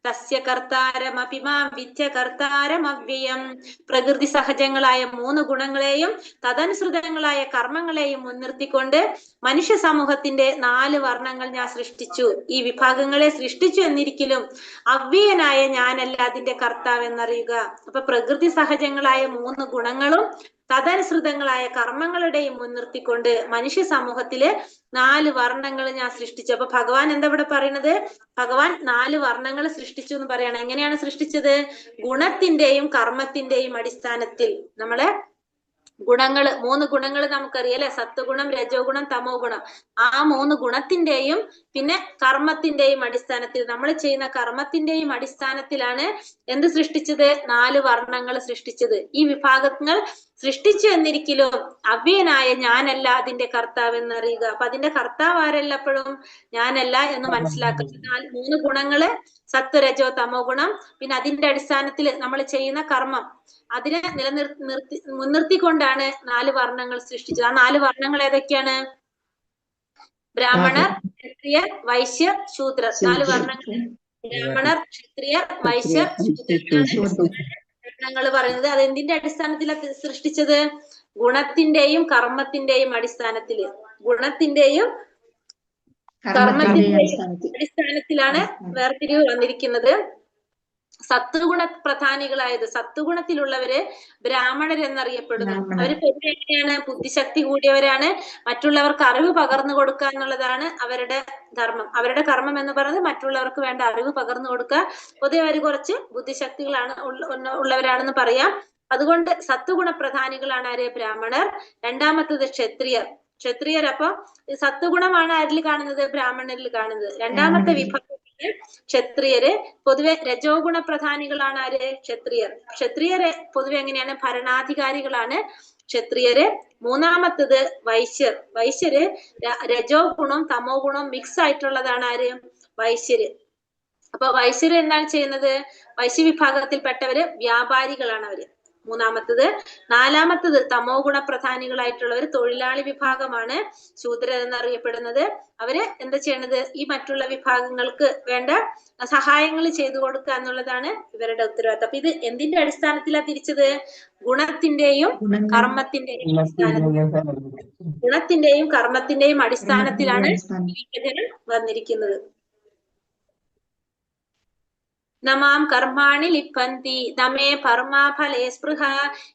തസ്യ കർത്താരമപി മാം വിദ്യ കർത്താരമവ്യയം. പ്രകൃതി സഹജങ്ങളായ 3 ഗുണങ്ങളെയും തദനുസൃതങ്ങളായ കർമ്മങ്ങളെയും മുൻനിർത്തിക്കൊണ്ട് മനുഷ്യ സമൂഹത്തിന്റെ 4 വർണ്ണങ്ങൾ ഞാൻ സൃഷ്ടിച്ചു. ഈ വിഭാഗങ്ങളെ സൃഷ്ടിച്ചു എന്നിരിക്കലും അവ്യയനായ ഞാനല്ല അതിന്റെ കർത്താവ് എന്നറിയുക. അപ്പൊ പ്രകൃതി സഹജങ്ങളായ 3 ഗുണങ്ങളും തദനുസൃതങ്ങളായ കർമ്മങ്ങളുടെയും മുൻനിർത്തിക്കൊണ്ട് മനുഷ്യ സമൂഹത്തില് 4 വർണ്ണങ്ങൾ ഞാൻ സൃഷ്ടിച്ചു. അപ്പൊ ഭഗവാൻ എന്താ ഇവിടെ പറയുന്നത്? ഭഗവാൻ 4 വർണ്ണങ്ങൾ സൃഷ്ടിച്ചു എന്ന് പറയാണ്. എങ്ങനെയാണ് സൃഷ്ടിച്ചത്? ഗുണത്തിന്റെയും കർമ്മത്തിന്റെയും അടിസ്ഥാനത്തിൽ. നമ്മളെ 3 ഗുണങ്ങൾ നമുക്കറിയാം അല്ലെ? സത്വഗുണം, രജോ ഗുണം, തമോ ഗുണം. ആ 3 ഗുണത്തിന്റെയും പിന്നെ കർമ്മത്തിന്റെയും അടിസ്ഥാനത്തിൽ, നമ്മൾ ചെയ്യുന്ന കർമ്മത്തിന്റെയും അടിസ്ഥാനത്തിലാണ് എന്ത് സൃഷ്ടിച്ചത്? 4 വർണ്ണങ്ങൾ സൃഷ്ടിച്ചത്. ഈ വിഭാഗങ്ങൾ സൃഷ്ടിച്ചു എന്നിരിക്കലും അവ്യയനായ ഞാനല്ല അതിന്റെ കർത്താവ് എന്നറിയുക. അപ്പൊ അതിന്റെ കർത്താവ് ആരല്ല? എപ്പോഴും ഞാനല്ല എന്ന് മനസ്സിലാക്കുക. 3 ഗുണങ്ങള്, സത്വ രജോ തമോ ഗുണം, പിന്നെ അതിന്റെ അടിസ്ഥാനത്തിൽ നമ്മൾ ചെയ്യുന്ന കർമ്മം, അതിനെ മുൻനിർത്തിക്കൊണ്ടാണ് 4 വർണ്ണങ്ങൾ സൃഷ്ടിച്ചത്. ആ 4 വർണ്ണങ്ങൾ ഏതൊക്കെയാണ്? ബ്രാഹ്മണർ, ക്ഷത്രിയർ, വൈശ്യർ, ശൂദ്രർ. 4 വർണ്ണങ്ങൾ. ബ്രാഹ്മണർ, ക്ഷത്രിയർ, വൈശ്യർ, വർണ്ണങ്ങൾ പറയുന്നത്. അത് എന്തിന്റെ അടിസ്ഥാനത്തിലാണ് സൃഷ്ടിച്ചത്? ഗുണത്തിന്റെയും കർമ്മത്തിന്റെയും അടിസ്ഥാനത്തില്. ഗുണത്തിന്റെയും കർമ്മത്തിന്റെയും അടിസ്ഥാനത്തിലാണ് വേർതിരിവ് വന്നിരിക്കുന്നത്. സത്വഗുണ പ്രധാനികളായത്, സത്വഗുണത്തിലുള്ളവര് ബ്രാഹ്മണർ എന്നറിയപ്പെടുന്നു. അവര് പൊതുവെ എങ്ങനെയാണ്? ബുദ്ധിശക്തി കൂടിയവരാണ്. മറ്റുള്ളവർക്ക് അറിവ് പകർന്നു കൊടുക്കുക എന്നുള്ളതാണ് അവരുടെ ധർമ്മം. അവരുടെ കർമ്മം എന്ന് പറയുന്നത് മറ്റുള്ളവർക്ക് വേണ്ട അറിവ് പകർന്നു കൊടുക്കുക. പൊതുവെ അവർ കുറച്ച് ബുദ്ധിശക്തികളാണ് ഉള്ളവരാണെന്ന് പറയാം. അതുകൊണ്ട് സത്വഗുണ പ്രധാനികളാണ് ആര്? ബ്രാഹ്മണർ. രണ്ടാമത്തത് ക്ഷത്രിയർ. ക്ഷത്രിയർ അപ്പൊ സത്വഗുണമാണ് ആരിൽ കാണുന്നത്? ബ്രാഹ്മണരിൽ കാണുന്നത്. രണ്ടാമത്തെ വിഭാഗം ക്ഷത്രിയര്. പൊതുവെ രജോ ഗുണ പ്രധാനികളാണ് ആര്? ക്ഷത്രിയർ. ക്ഷത്രിയരെ പൊതുവെ എങ്ങനെയാണ്? ഭരണാധികാരികളാണ് ക്ഷത്രിയര്. മൂന്നാമത്തത് വൈശ്യർ. വൈശ്യര് രജോ ഗുണം തമോ ഗുണം മിക്സ് ആയിട്ടുള്ളതാണ് ആര്? വൈശ്യര്. അപ്പൊ വൈശ്യര് എന്താണ് ചെയ്യുന്നത്? വൈശ്യ വിഭാഗത്തിൽപ്പെട്ടവര് വ്യാപാരികളാണ് അവര്. മൂന്നാമത്തത്. നാലാമത്തത് തമോ ഗുണപ്രധാനികളായിട്ടുള്ളവർ തൊഴിലാളി വിഭാഗമാണ് ശൂദ്രർ എന്നറിയപ്പെടുന്നത്. അവര് എന്താ ചെയ്യണത്? ഈ മറ്റുള്ള വിഭാഗങ്ങൾക്ക് വേണ്ട സഹായങ്ങൾ ചെയ്തു കൊടുക്കുക എന്നുള്ളതാണ് ഇവരുടെ ഉത്തരവാദിത്തം. അപ്പൊ ഇത് എന്തിന്റെ അടിസ്ഥാനത്തിലാണ് തിരിച്ചത്? ഗുണത്തിന്റെയും കർമ്മത്തിന്റെയും അടിസ്ഥാനത്തിലാണ് ഈ വിഭജനം വന്നിരിക്കുന്നത്. നമാം കർമാണി ലിപ്പന്തി നമേ പരമാഫലേ സ്പൃഹ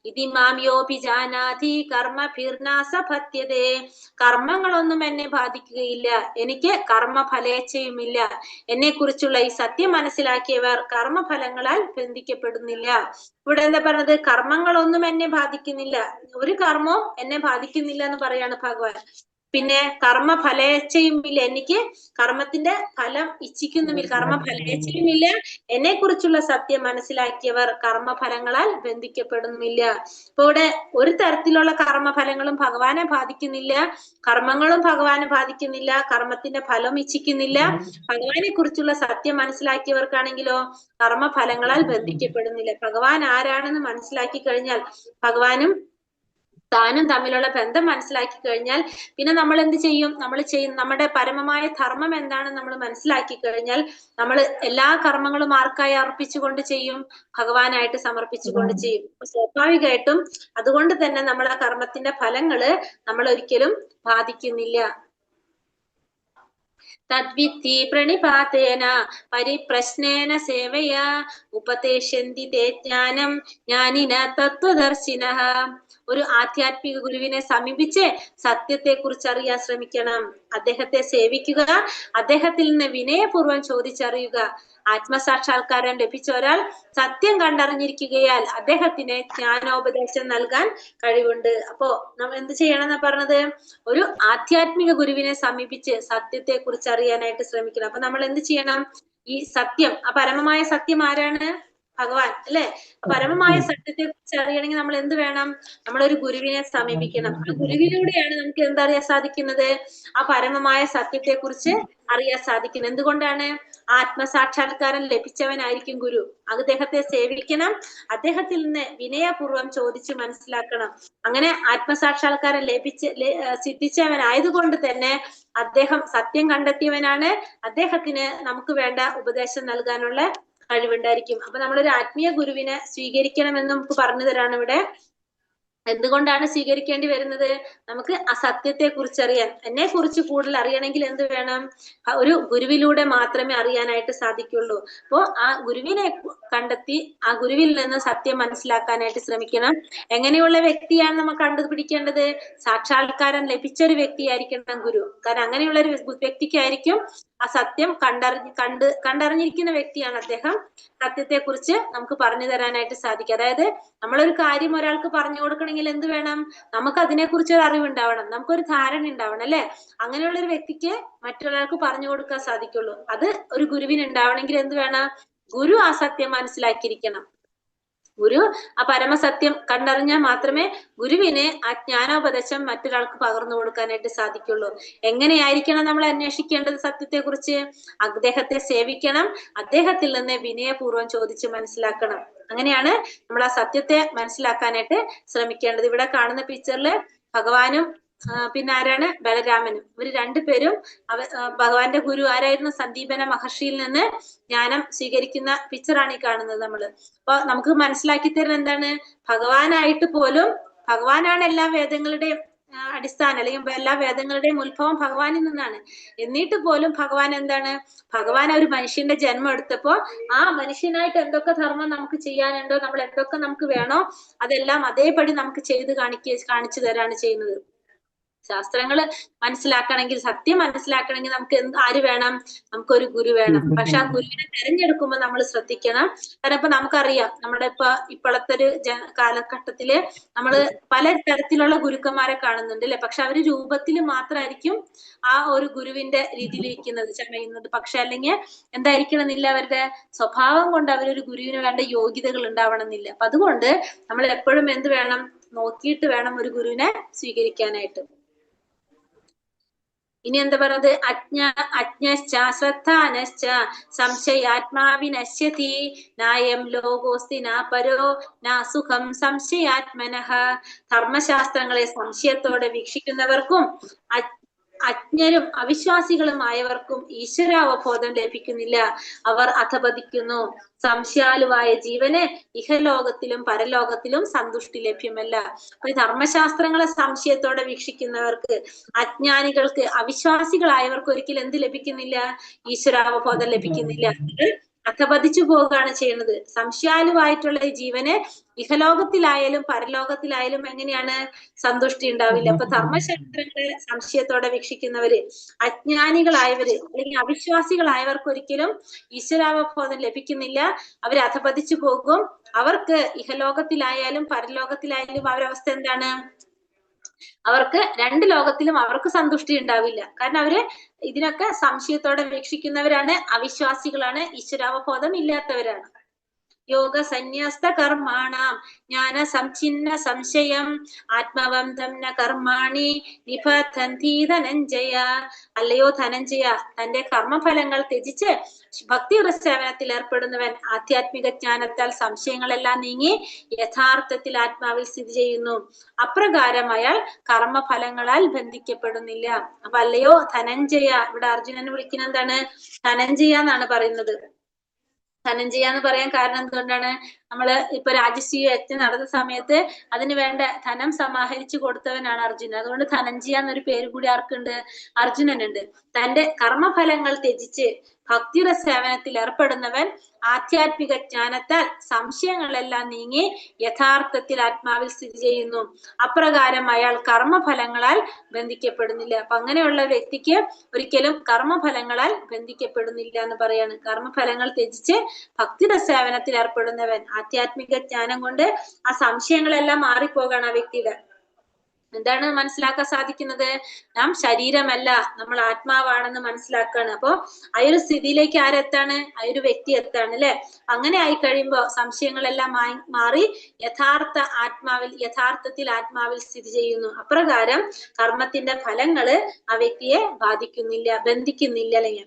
ഇതി മാം യോപി ജാനാതി കർമ്മഭിർനാസഭത്യതേ. കർമ്മങ്ങളൊന്നും എന്നെ ബാധിക്കുകയില്ല, എനിക്ക് കർമ്മഫലേച്ഛയുമില്ല. എന്നെ കുറിച്ചുള്ള ഈ സത്യം മനസ്സിലാക്കിയവർ കർമ്മഫലങ്ങളാൽ ബന്ധിക്കപ്പെടുന്നില്ല. ഇവിടെ എന്താ പറഞ്ഞത്? കർമ്മങ്ങളൊന്നും എന്നെ ബാധിക്കുന്നില്ല, ഒരു കർമ്മവും എന്നെ ബാധിക്കുന്നില്ല എന്ന് പറയാണ് ഭഗവാൻ. പിന്നെ കർമ്മഫലേച്ഛയുമില്ല, എനിക്ക് കർമ്മത്തിന്റെ ഫലം ഇച്ഛിക്കുന്നുമില്ല, കർമ്മഫലേച്ഛയുമില്ല. എന്നെ കുറിച്ചുള്ള സത്യം മനസ്സിലാക്കിയവർ കർമ്മഫലങ്ങളാൽ ബന്ധിക്കപ്പെടുന്നില്ല. ഇപ്പൊ ഇവിടെ ഒരു തരത്തിലുള്ള കർമ്മഫലങ്ങളും ഭഗവാനെ ബാധിക്കുന്നില്ല, കർമ്മങ്ങളും ഭഗവാനെ ബാധിക്കുന്നില്ല, കർമ്മത്തിന്റെ ഫലം ഇച്ഛിക്കുന്നില്ല. ഭഗവാനെ കുറിച്ചുള്ള സത്യം മനസ്സിലാക്കിയവർക്കാണെങ്കിലോ കർമ്മഫലങ്ങളാൽ ബന്ധിക്കപ്പെടുന്നില്ല. ഭഗവാൻ ആരാണെന്ന് മനസ്സിലാക്കി കഴിഞ്ഞാൽ, ഭഗവാനും താനും തമ്മിലുള്ള ബന്ധം മനസ്സിലാക്കി കഴിഞ്ഞാൽ പിന്നെ നമ്മൾ എന്ത് ചെയ്യും? നമ്മുടെ പരമമായ ധർമ്മം എന്താണെന്ന് നമ്മൾ മനസ്സിലാക്കി കഴിഞ്ഞാൽ നമ്മൾ എല്ലാ കർമ്മങ്ങളും ആർക്കായി അർപ്പിച്ചുകൊണ്ട് ചെയ്യും? ഭഗവാനായിട്ട് സമർപ്പിച്ചുകൊണ്ട് ചെയ്യും. സ്വാഭാവികമായിട്ടും അതുകൊണ്ട് തന്നെ നമ്മളെ കർമ്മത്തിന്റെ ഫലങ്ങള് നമ്മൾ ഒരിക്കലും ബാധിക്കുന്നില്ല. തദ്വിദ്ധി പ്രണിപാതേന പരിപ്രശ്നേന സേവയാ ഉപദേശന്തി തേ ജ്ഞാനം ജ്ഞാനിന തത്വദർശിനഃ. ഒരു ആധ്യാത്മിക ഗുരുവിനെ സമീപിച്ച് സത്യത്തെ കുറിച്ച് അറിയാൻ ശ്രമിക്കണം. അദ്ദേഹത്തെ സേവിക്കുക, അദ്ദേഹത്തിൽ നിന്ന് വിനയപൂർവ്വം ചോദിച്ചറിയുക. ആത്മസാക്ഷാത്കാരം ലഭിച്ച ഒരാൾ സത്യം കണ്ടറിഞ്ഞിരിക്കുകയാൽ അദ്ദേഹത്തിന് ജ്ഞാനോപദേശം നൽകാൻ കഴിവുണ്ട്. അപ്പോ നമ്മൾ എന്ത് ചെയ്യണം എന്നാ പറഞ്ഞത്? ഒരു ആധ്യാത്മിക ഗുരുവിനെ സമീപിച്ച് സത്യത്തെ കുറിച്ച് അറിയാനായിട്ട് ശ്രമിക്കണം. അപ്പൊ നമ്മൾ എന്ത് ചെയ്യണം? ഈ സത്യം, ആ പരമമായ സത്യം ആരാണ്? ഭഗവാൻ അല്ലെ? പരമമായ സത്യത്തെ കുറിച്ച് അറിയണമെങ്കിൽ നമ്മൾ എന്ത് വേണം? നമ്മളൊരു ഗുരുവിനെ സമീപിക്കണം. ആ ഗുരുവിലൂടെയാണ് നമുക്ക് എന്തറിയാൻ സാധിക്കുന്നത്? ആ പരമമായ സത്യത്തെ കുറിച്ച് അറിയാൻ സാധിക്കുന്നത്. എന്തുകൊണ്ടാണ്? ആത്മസാക്ഷാത്കാരം ലഭിച്ചവനായിരിക്കും ഗുരു. അദ്ദേഹത്തെ സേവിക്കണം, അദ്ദേഹത്തിൽ നിന്ന് വിനയപൂർവ്വം ചോദിച്ച് മനസ്സിലാക്കണം. അങ്ങനെ ആത്മസാക്ഷാത്കാരം സിദ്ധിച്ചവനായതുകൊണ്ട് തന്നെ അദ്ദേഹം സത്യം കണ്ടെത്തിയവനാണ്. അദ്ദേഹത്തിന് നമുക്ക് വേണ്ട ഉപദേശം നൽകാനുള്ള കഴിവുണ്ടായിരിക്കും. അപ്പൊ നമ്മളൊരു ആത്മീയ ഗുരുവിനെ സ്വീകരിക്കണമെന്ന് നമുക്ക് പറഞ്ഞു തരാണ് ഇവിടെ. എന്തുകൊണ്ടാണ് സ്വീകരിക്കേണ്ടി വരുന്നത്? നമുക്ക് ആ സത്യത്തെ കുറിച്ച് അറിയാൻ, എന്നെ കുറിച്ച് കൂടുതൽ അറിയണമെങ്കിൽ എന്ത് വേണം? ഒരു ഗുരുവിലൂടെ മാത്രമേ അറിയാനായിട്ട് സാധിക്കുള്ളൂ. അപ്പോ ആ ഗുരുവിനെ കണ്ടെത്തി ആ ഗുരുവിൽ നിന്ന് സത്യം മനസ്സിലാക്കാനായിട്ട് ശ്രമിക്കണം. എങ്ങനെയുള്ള വ്യക്തിയാണ് നമ്മൾ കണ്ടുപിടിക്കേണ്ടത്? സാക്ഷാത്കാരം ലഭിച്ച ഒരു വ്യക്തിയായിരിക്കണം ഗുരു. കാരണം അങ്ങനെയുള്ള ഒരു വ്യക്തിക്കായിരിക്കും ആ സത്യം കണ്ടറിഞ്ഞിരിക്കുന്ന വ്യക്തിയാണ് അദ്ദേഹം. സത്യത്തെ കുറിച്ച് നമുക്ക് പറഞ്ഞു തരാനായിട്ട് സാധിക്കും. അതായത് നമ്മളൊരു കാര്യം ഒരാൾക്ക് പറഞ്ഞു കൊടുക്കണമെങ്കിൽ എന്ത് വേണം? നമുക്ക് അതിനെക്കുറിച്ച് ഒരു അറിവുണ്ടാവണം, നമുക്കൊരു ധാരണ ഉണ്ടാവണം അല്ലെ? അങ്ങനെയുള്ള ഒരു വ്യക്തിക്ക് മറ്റൊരാൾക്ക് പറഞ്ഞു കൊടുക്കാൻ സാധിക്കുള്ളൂ. അത് ഒരു ഗുരുവിന് ഉണ്ടാവണമെങ്കിൽ എന്ത് വേണം? ഗുരു ആ സത്യം മനസ്സിലാക്കിയിരിക്കണം. ഗുരു ആ പരമസത്യം കണ്ടറിഞ്ഞാൽ മാത്രമേ ഗുരുവിന് ആ ജ്ഞാനോപദേശം മറ്റൊരാൾക്ക് പകർന്നു കൊടുക്കാനായിട്ട് സാധിക്കുള്ളൂ. എങ്ങനെയായിരിക്കണം നമ്മൾ അന്വേഷിക്കേണ്ടത് സത്യത്തെ കുറിച്ച്? അദ്ദേഹത്തെ സേവിക്കണം, അദ്ദേഹത്തിൽ നിന്ന് വിനയപൂർവ്വം ചോദിച്ച് മനസ്സിലാക്കണം. അങ്ങനെയാണ് നമ്മൾ ആ സത്യത്തെ മനസ്സിലാക്കാനായിട്ട് ശ്രമിക്കേണ്ടത്. ഇവിടെ കാണുന്ന പിക്ചറില് ഭഗവാനും പിന്നെ ആരാണ്? ബലരാമനും. ഇവര് രണ്ടുപേരും ഭഗവാന്റെ ഗുരു ആരായിരുന്നു? സന്ദീപന മഹർഷിയിൽ നിന്ന് ജ്ഞാനം സ്വീകരിക്കുന്ന പിക്ചറാണ് ഈ കാണുന്നത് നമ്മള്. അപ്പൊ നമുക്ക് മനസ്സിലാക്കി തരുന്നത് എന്താണ്? ഭഗവാനായിട്ട് പോലും, ഭഗവാനാണ് എല്ലാ വേദങ്ങളുടെയും അടിസ്ഥാനം, അല്ലെങ്കിൽ എല്ലാ വേദങ്ങളുടെയും ഉത്ഭവം ഭഗവാനിൽ നിന്നാണ്. എന്നിട്ട് പോലും ഭഗവാൻ എന്താണ്? ഭഗവാൻ ഒരു മനുഷ്യന്റെ ജന്മം എടുത്തപ്പോ ആ മനുഷ്യനായിട്ട് എന്തൊക്കെ ധർമ്മം നമുക്ക് ചെയ്യാനുണ്ടോ, നമ്മൾ എന്തൊക്കെ നമുക്ക് വേണോ അതെല്ലാം അതേപടി നമുക്ക് ചെയ്ത് കാണിച്ചു തരാണ് ചെയ്യുന്നത്. ശാസ്ത്രങ്ങള് മനസ്സിലാക്കണമെങ്കിൽ, സത്യം മനസ്സിലാക്കണമെങ്കിൽ നമുക്ക് ആര് വേണം? നമുക്കൊരു ഗുരു വേണം. പക്ഷെ ആ ഗുരുവിനെ തെരഞ്ഞെടുക്കുമ്പോൾ നമ്മൾ ശ്രദ്ധിക്കണം. കാരണം ഇപ്പൊ നമുക്കറിയാം, നമ്മുടെ ഇപ്പോഴത്തെ ഒരു കാലഘട്ടത്തില് നമ്മള് പല തരത്തിലുള്ള ഗുരുക്കന്മാരെ കാണുന്നുണ്ട് അല്ലെ? പക്ഷെ അവര് രൂപത്തിൽ മാത്രമായിരിക്കും ആ ഒരു ഗുരുവിന്റെ രീതിയിലിരിക്കുന്നത്, ചമയുന്നത്. പക്ഷെ അല്ലെങ്കിൽ എന്തായിരിക്കണമെന്നില്ല, അവരുടെ സ്വഭാവം കൊണ്ട് അവരൊരു ഗുരുവിന് വേണ്ട യോഗ്യതകൾ ഉണ്ടാവണമെന്നില്ല. അപ്പൊ അതുകൊണ്ട് നമ്മൾ എപ്പോഴും എന്ത് വേണം? നോക്കിയിട്ട് വേണം ഒരു ഗുരുവിനെ സ്വീകരിക്കാനായിട്ട്. ഇനി എന്താ പറയുന്നത്? അജ്ഞശ്ച ശ്രദ്ധാനശ്ച സംശയാത്മാവിനശ്യതി നായം ലോകോസ്തി നാ പരോ നാ സുഖം സംശയാത്മനഃ. ധർമ്മശാസ്ത്രങ്ങളെ സംശയത്തോടെ വീക്ഷിക്കുന്നവർക്കും അജ്ഞരും അവിശ്വാസികളുമായവർക്കും ഈശ്വരാവബോധം ലഭിക്കുന്നില്ല. അവർ അധപതിക്കുന്നു. സംശയാലുവായ ജീവന് ഇഹലോകത്തിലും പരലോകത്തിലും സന്തുഷ്ടി ലഭ്യമല്ല. അപ്പൊ ഈ ധർമ്മശാസ്ത്രങ്ങളെ സംശയത്തോടെ വീക്ഷിക്കുന്നവർക്ക്, അജ്ഞാനികൾക്ക്, അവിശ്വാസികളായവർക്ക് ഒരിക്കലും എന്ത് ലഭിക്കുന്നില്ല? ഈശ്വരാവബോധം ലഭിക്കുന്നില്ല. അധപതിച്ചു പോവുകയാണ് ചെയ്യുന്നത്. സംശയാലുവായിട്ടുള്ള ഈ ജീവന് ഇഹലോകത്തിലായാലും പരലോകത്തിലായാലും എങ്ങനെയാണ്? സന്തുഷ്ടി ഉണ്ടാവില്ല. അപ്പൊ ധർമ്മശാസ്ത്രങ്ങളെ സംശയത്തോടെ വീക്ഷിക്കുന്നവര്, അജ്ഞാനികളായവര് അല്ലെങ്കിൽ അവിശ്വാസികളായവർക്ക് ഒരിക്കലും ഈശ്വരാവബോധം ലഭിക്കുന്നില്ല. അവർ അധപതിച്ചു പോകും. അവർക്ക് ഇഹലോകത്തിലായാലും പരലോകത്തിലായാലും അവരവസ്ഥ എന്താണ്? അവർക്ക് രണ്ട് ലോകത്തിലും അവർക്ക് സന്തുഷ്ടി ഉണ്ടാവില്ല. കാരണം അവര് ഇതിനൊക്കെ സംശയത്തോടെ വീക്ഷിക്കുന്നവരാണ്, അവിശ്വാസികളാണ്, ഈശ്വരാവബോധം ഇല്ലാത്തവരാണ്. യോഗ സന്യസ്ത കർമാണാം ജ്ഞാന സംഛിന്ന സംശയം ആത്മവന്തം ന കർമാണി നിബദ്ധന്തി ധനഞ്ജയ. അല്ലയോ ധനഞ്ജയ, തന്റെ കർമ്മഫലങ്ങൾ ത്യജിച്ച് ഭക്തിയുടെ സേവനത്തിൽ ഏർപ്പെടുന്നവൻ ആധ്യാത്മിക ജ്ഞാനത്താൽ സംശയങ്ങളെല്ലാം നീങ്ങി യഥാർത്ഥത്തിൽ ആത്മാവിൽ സ്ഥിതി ചെയ്യുന്നു. അപ്രകാരം അയാൾ കർമ്മഫലങ്ങളാൽ ബന്ധിക്കപ്പെടുന്നില്ല. അപ്പൊ അല്ലയോ ധനഞ്ജയ, ഇവിടെ അർജുനനെ വിളിക്കുന്ന എന്താണ്? ധനഞ്ജയ എന്നാണ് പറയുന്നത്. ധനഞ്ജയ എന്ന് പറയാൻ കാരണം എന്തുകൊണ്ടാണ്? നമ്മള് ഇപ്പൊ രാജസൂയ യജ്ഞം നടന്ന സമയത്ത് അതിന് വേണ്ട ധനം സമാഹരിച്ചു കൊടുത്തവനാണ് അർജുനൻ. അതുകൊണ്ട് ധനഞ്ജയ എന്നൊരു പേര് കൂടി ആർക്കുണ്ട്? അർജുനനുണ്ട്. തന്റെ കർമ്മഫലങ്ങൾ ത്യജിച്ച് ഭക്തിയുടെ സേവനത്തിൽ ഏർപ്പെടുന്നവൻ ആധ്യാത്മിക ജ്ഞാനത്താൽ സംശയങ്ങളെല്ലാം നീങ്ങി യഥാർത്ഥത്തിൽ ആത്മാവിൽ സ്ഥിതി ചെയ്യുന്നു. അപ്രകാരം അയാൾ കർമ്മഫലങ്ങളാൽ ബന്ധിക്കപ്പെടുന്നില്ല. അപ്പൊ അങ്ങനെയുള്ള വ്യക്തിക്ക് ഒരിക്കലും കർമ്മഫലങ്ങളാൽ ബന്ധിക്കപ്പെടുന്നില്ല എന്ന് പറയാണ്. കർമ്മഫലങ്ങൾ ത്യജിച്ച് ഭക്തിയുടെ സേവനത്തിൽ ഏർപ്പെടുന്നവൻ ആധ്യാത്മിക ജ്ഞാനം കൊണ്ട് ആ സംശയങ്ങളെല്ലാം മാറിപ്പോകാണ് ആ വ്യക്തിയുടെ. എന്താണ് മനസ്സിലാക്കാൻ സാധിക്കുന്നത്? നാം ശരീരമല്ല, നമ്മൾ ആത്മാവാണെന്ന് മനസ്സിലാക്കുകയാണ്. അപ്പൊ ആ ഒരു സ്ഥിതിയിലേക്ക് ആരെത്താണ്? ആ ഒരു വ്യക്തി എത്താണ് അല്ലെ. അങ്ങനെ ആയി കഴിയുമ്പോ സംശയങ്ങളെല്ലാം മാറി യഥാർത്ഥത്തിൽ ആത്മാവിൽ സ്ഥിതി ചെയ്യുന്നു. അപ്രകാരം കർമ്മത്തിന്റെ ഫലങ്ങള് ആ വ്യക്തിയെ ബാധിക്കുന്നില്ല, ബന്ധിക്കുന്നില്ല. അല്ലെങ്കിൽ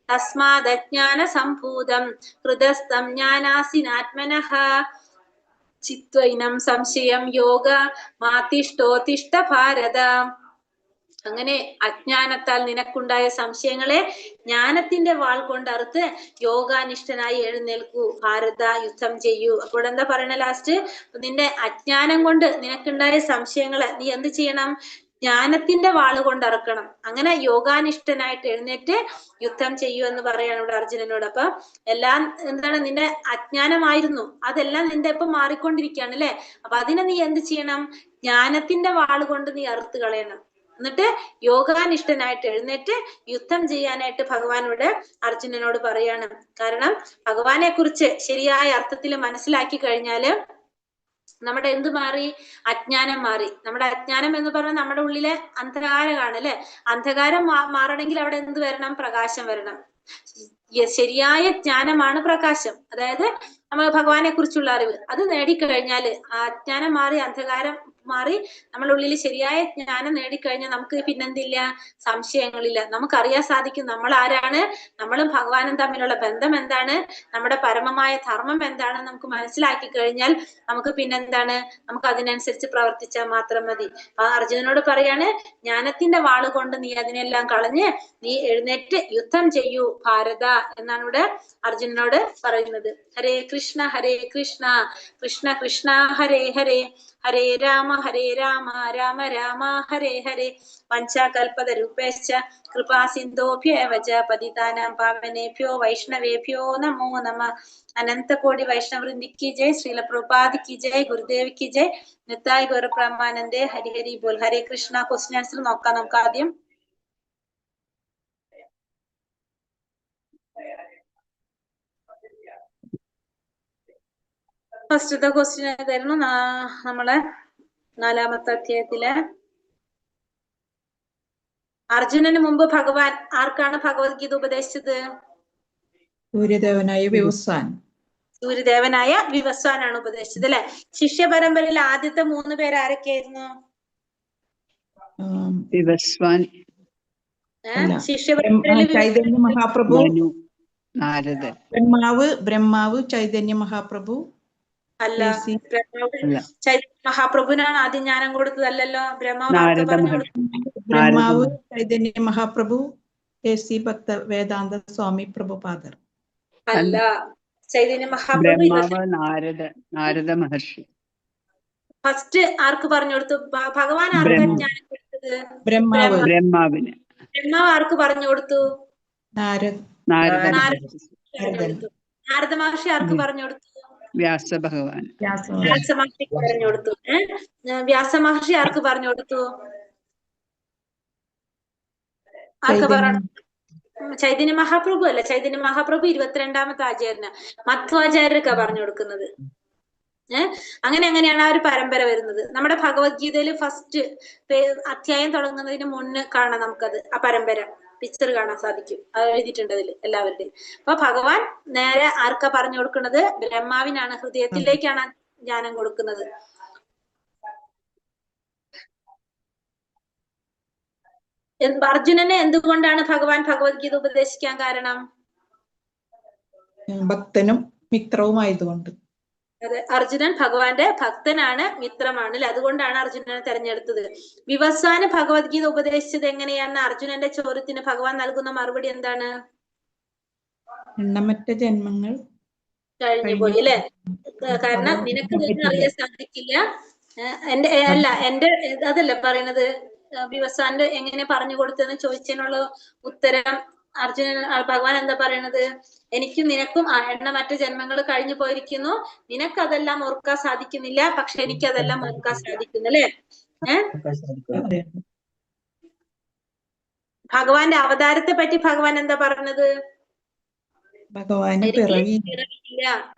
തസ്മാദജ്ഞാന സംഭൂതം ഹൃദസ്ഥം ജ്ഞാനാസിനാത്മനഃ ചിത്വൈനം സംശയം യോഗ മാതിഷ്ഠോതിഷ്ഠ ഭാരത. അങ്ങനെ അജ്ഞാനത്താൽ നിനക്കുണ്ടായ സംശയങ്ങളെ ജ്ഞാനത്തിന്റെ വാൾ കൊണ്ടറുത്ത് യോഗാനിഷ്ഠനായി എഴുന്നേൽക്കൂ ഭാരത, യുദ്ധം ചെയ്യൂ. അപ്പോൾ എന്താ പറയണ ലാസ്റ്റ്? നിന്റെ അജ്ഞാനം കൊണ്ട് നിനക്കുണ്ടായ സംശയങ്ങളെ നീ എന്ത് ചെയ്യണം? ജ്ഞാനത്തിന്റെ വാള് കൊണ്ടറക്കണം. അങ്ങനെ യോഗാനിഷ്ഠനായിട്ട് എഴുന്നേറ്റ് യുദ്ധം ചെയ്യൂ എന്ന് പറയാണ് ഇവിടെ അർജുനനോട്. അപ്പൊ എല്ലാം എന്താണ്? നിന്റെ അജ്ഞാനമായിരുന്നു, അതെല്ലാം നിന്റെ ഇപ്പൊ മാറിക്കൊണ്ടിരിക്കുകയാണ് അല്ലെ. അപ്പൊ അതിനെ നീ എന്ത് ചെയ്യണം? ജ്ഞാനത്തിന്റെ വാള് കൊണ്ട് നീ അറുത്ത് കളയണം. എന്നിട്ട് യോഗാനിഷ്ഠനായിട്ട് എഴുന്നേറ്റ് യുദ്ധം ചെയ്യാനായിട്ട് ഭഗവാൻ ഇവിടെ അർജുനനോട് പറയാണ്. കാരണം ഭഗവാനെ കുറിച്ച് ശരിയായ അർത്ഥത്തിൽ മനസ്സിലാക്കി കഴിഞ്ഞാല് നമ്മുടെ എന്ത് മാറി? അജ്ഞാനം മാറി. നമ്മുടെ അജ്ഞാനം എന്ന് പറഞ്ഞാൽ നമ്മുടെ ഉള്ളിലെ അന്ധകാരമാണ് അല്ലെ. അന്ധകാരം മാറണമെങ്കിൽ അവിടെ എന്ത് വരണം? പ്രകാശം വരണം. ശരിയായ ജ്ഞാനമാണ് പ്രകാശം. അതായത് നമ്മൾ ഭഗവാനെ കുറിച്ചുള്ള അറിവ് അത് നേടിക്കഴിഞ്ഞാല് ആ അജ്ഞാനം മാറി, അന്ധകാരം മാറി, നമ്മുടെ ഉള്ളിൽ ശരിയായ ജ്ഞാനം നേടിക്കഴിഞ്ഞാൽ നമുക്ക് പിന്നെന്തില്ല? സംശയങ്ങളില്ല. നമുക്കറിയാൻ സാധിക്കും നമ്മൾ ആരാണ്, നമ്മളും ഭഗവാനും തമ്മിലുള്ള ബന്ധം എന്താണ്, നമ്മുടെ പരമമായ ധർമ്മം എന്താണ് നമുക്ക് മനസ്സിലാക്കി കഴിഞ്ഞാൽ നമുക്ക് പിന്നെന്താണ്? നമുക്ക് അതിനനുസരിച്ച് പ്രവർത്തിച്ചാൽ മാത്രം മതി. അർജുനനോട് പറയാണ്, ജ്ഞാനത്തിന്റെ വാള് കൊണ്ട് നീ അതിനെല്ലാം കളഞ്ഞ് നീ എഴുന്നേറ്റ് യുദ്ധം ചെയ്യൂ ഭാരത എന്നാണ് ഇവിടെ അർജുനനോട് പറയുന്നത്. ഹരേ കൃഷ്ണ കൃഷ്ണ കൃഷ്ണ ഹരേ ഹരേ, ഹരേ രാമ രാമ രാമ ഹരേ ഹരേ. വഞ്ചാകൽപതരൂപേശ്ച കൃപാ സിന്ധോഭ്യേവ ച പതിതാനാം പാവനേഭ്യോ വൈഷ്ണവേഭ്യോ നമോ നമഃ. അനന്തകോടി വൈഷ്ണവൃന്ദിക്ക് ജയ്. ശ്രീല പ്രഭുപാദിക്ക് ജയ്. ഗുരുദേവിക്ക് ജയ്. നിത്തായ് ഗൗരപ്രമാനന്ദേ. ഹരി ഹരി ബോൽ. ഹരേ കൃഷ്ണ. ക്വസ്റ്റ്യൻ ആൻസർ നോക്കാം നമുക്ക് ആദ്യം. ഫസ്റ്റത്തെ ക്വസ്റ്റ്യൻ ഏതായിരുന്നു? നമ്മളെ 4-ാമത്തെ അധ്യായത്തിലെ അർജുനന് മുമ്പ് ഭഗവാൻ ആർക്കാണ് ഭഗവത്ഗീത ഉപദേശിച്ചത്? സൂര്യദേവനായ വിവസ്വാൻ. സൂര്യദേവനായ വിവസ്വാനാണ് ഉപദേശിച്ചത് അല്ലെ. ശിഷ്യ പരമ്പരയിൽ ആദ്യത്തെ 3 പേര് ആരൊക്കെയായിരുന്നു? വിവസ്വാൻ, അല്ല. ശിഷ്യപരമ്പരയില് ചൈതന്യ മഹാപ്രഭു, മനു, നാരദൻ. ബ്രഹ്മാവ് ചൈതന്യ മഹാപ്രഭു, അല്ല, ഋഷി, അല്ല, ചൈതന്യ മഹാപ്രഭുവിനാണ് ആദ്യം ജ്ഞാനം കൊടുത്തതല്ലല്ലോ. ബ്രഹ്മാവ് ആർക്ക് നാരദ പറഞ്ഞു മഹർഷി. കൊടുത്തു? ബ്രഹ്മാവ് ചൈതന്യ മഹാപ്രഭു, AC ഭക്ത വേദാന്ത സ്വാമി പ്രഭുപാദർ. അല്ല, ചൈതന്യ മഹാപ്രഭു ബ്രഹ്മാവ് നാരദ മഹർഷി. ഫസ്റ്റ് ആർക്ക് പറഞ്ഞു കൊടുത്തു? ഭഗവാൻ ആർക്കാ ജ്ഞാനം കൊടുത്തത്? ബ്രഹ്മാവ് ബ്രഹ്മാവിന്. ബ്രഹ്മാവ് ആർക്ക് പറഞ്ഞു കൊടുത്തു? നാരദ നാരദ നാരദ മഹർഷി. പറഞ്ഞു കൊടുത്തു. നാരദ മഹർഷി ആർക്ക് പറഞ്ഞു കൊടുത്തു? വ്യാസ ഭഗവാൻ. വ്യാസ മഹർഷിക്ക് പറഞ്ഞു കൊടുത്തു. വ്യാസ മഹർഷി ആർക്ക് പറഞ്ഞു കൊടുത്തു? ആർക്ക് പറഞ്ഞു? ചൈതന്യ മഹാപ്രഭു അല്ല. ചൈതന്യ മഹാപ്രഭു 22ാമത്തെ ആചാര്യന്, മധ്വാചാര്യർക്കാ പറഞ്ഞു കൊടുക്കുന്നത്. അങ്ങനെയാണ് ആ ഒരു പരമ്പര വരുന്നത്. നമ്മുടെ ഭഗവത്ഗീതയിൽ ഫസ്റ്റ് അധ്യായം തുടങ്ങുന്നതിന് മുന്നേ കാണാം നമുക്കത്. ആ പരമ്പര പിക്ചർ കാണാൻ സാധിക്കും. അത് എഴുതിയിട്ടുണ്ട് അതിൽ എല്ലാവരുടെയും. അപ്പൊ ഭഗവാൻ നേരെ ആർക്കാ പറഞ്ഞു കൊടുക്കുന്നത്? ബ്രഹ്മാവിനാണ്, ഹൃദയത്തിലേക്കാണ് ജ്ഞാനം കൊടുക്കുന്നത്. അർജുനനെ എന്തുകൊണ്ടാണ് ഭഗവാൻ ഭഗവത്ഗീത ഉപദേശിക്കാൻ കാരണം? ഭക്തനും മിത്രവുമായതുകൊണ്ട്. അതെ, അർജുനൻ ഭഗവാന്റെ ഭക്തനാണ്, മിത്രമാണ് അല്ലെ. അതുകൊണ്ടാണ് അർജുനനെ തെരഞ്ഞെടുത്തത്. വിവസ്വാന് ഭഗവത്ഗീത ഉപദേശിച്ചത് എങ്ങനെയാണ്? അർജുനന്റെ ചോദ്യത്തിന് ഭഗവാൻ നൽകുന്ന മറുപടി എന്താണ്? എണ്ണമറ്റ ജന്മങ്ങൾ കഴിഞ്ഞു പോയി അല്ലെ. കാരണം നിനക്ക് ഇതൊന്നും അറിയാൻ സാധിക്കില്ല. എന്റെ അതല്ല പറയുന്നത്. വിവസ്വാന്റെ എങ്ങനെ പറഞ്ഞു കൊടുത്തെന്ന് ചോദിച്ചതിനുള്ള ഉത്തരം അർജുനൻ ഭഗവാൻ എന്താ പറയണത്? എനിക്കും നിനക്കും എണ്ണമറ്റ ജന്മങ്ങൾ കഴിഞ്ഞു പോയിരിക്കുന്നു. നിനക്കതെല്ലാം ഓർക്കാൻ സാധിക്കുന്നില്ല, പക്ഷെ എനിക്കതെല്ലാം ഓർക്കാൻ സാധിക്കുന്നു അല്ലെ. ഭഗവാന്റെ അവതാരത്തെ പറ്റി ഭഗവാൻ എന്താ പറഞ്ഞത്?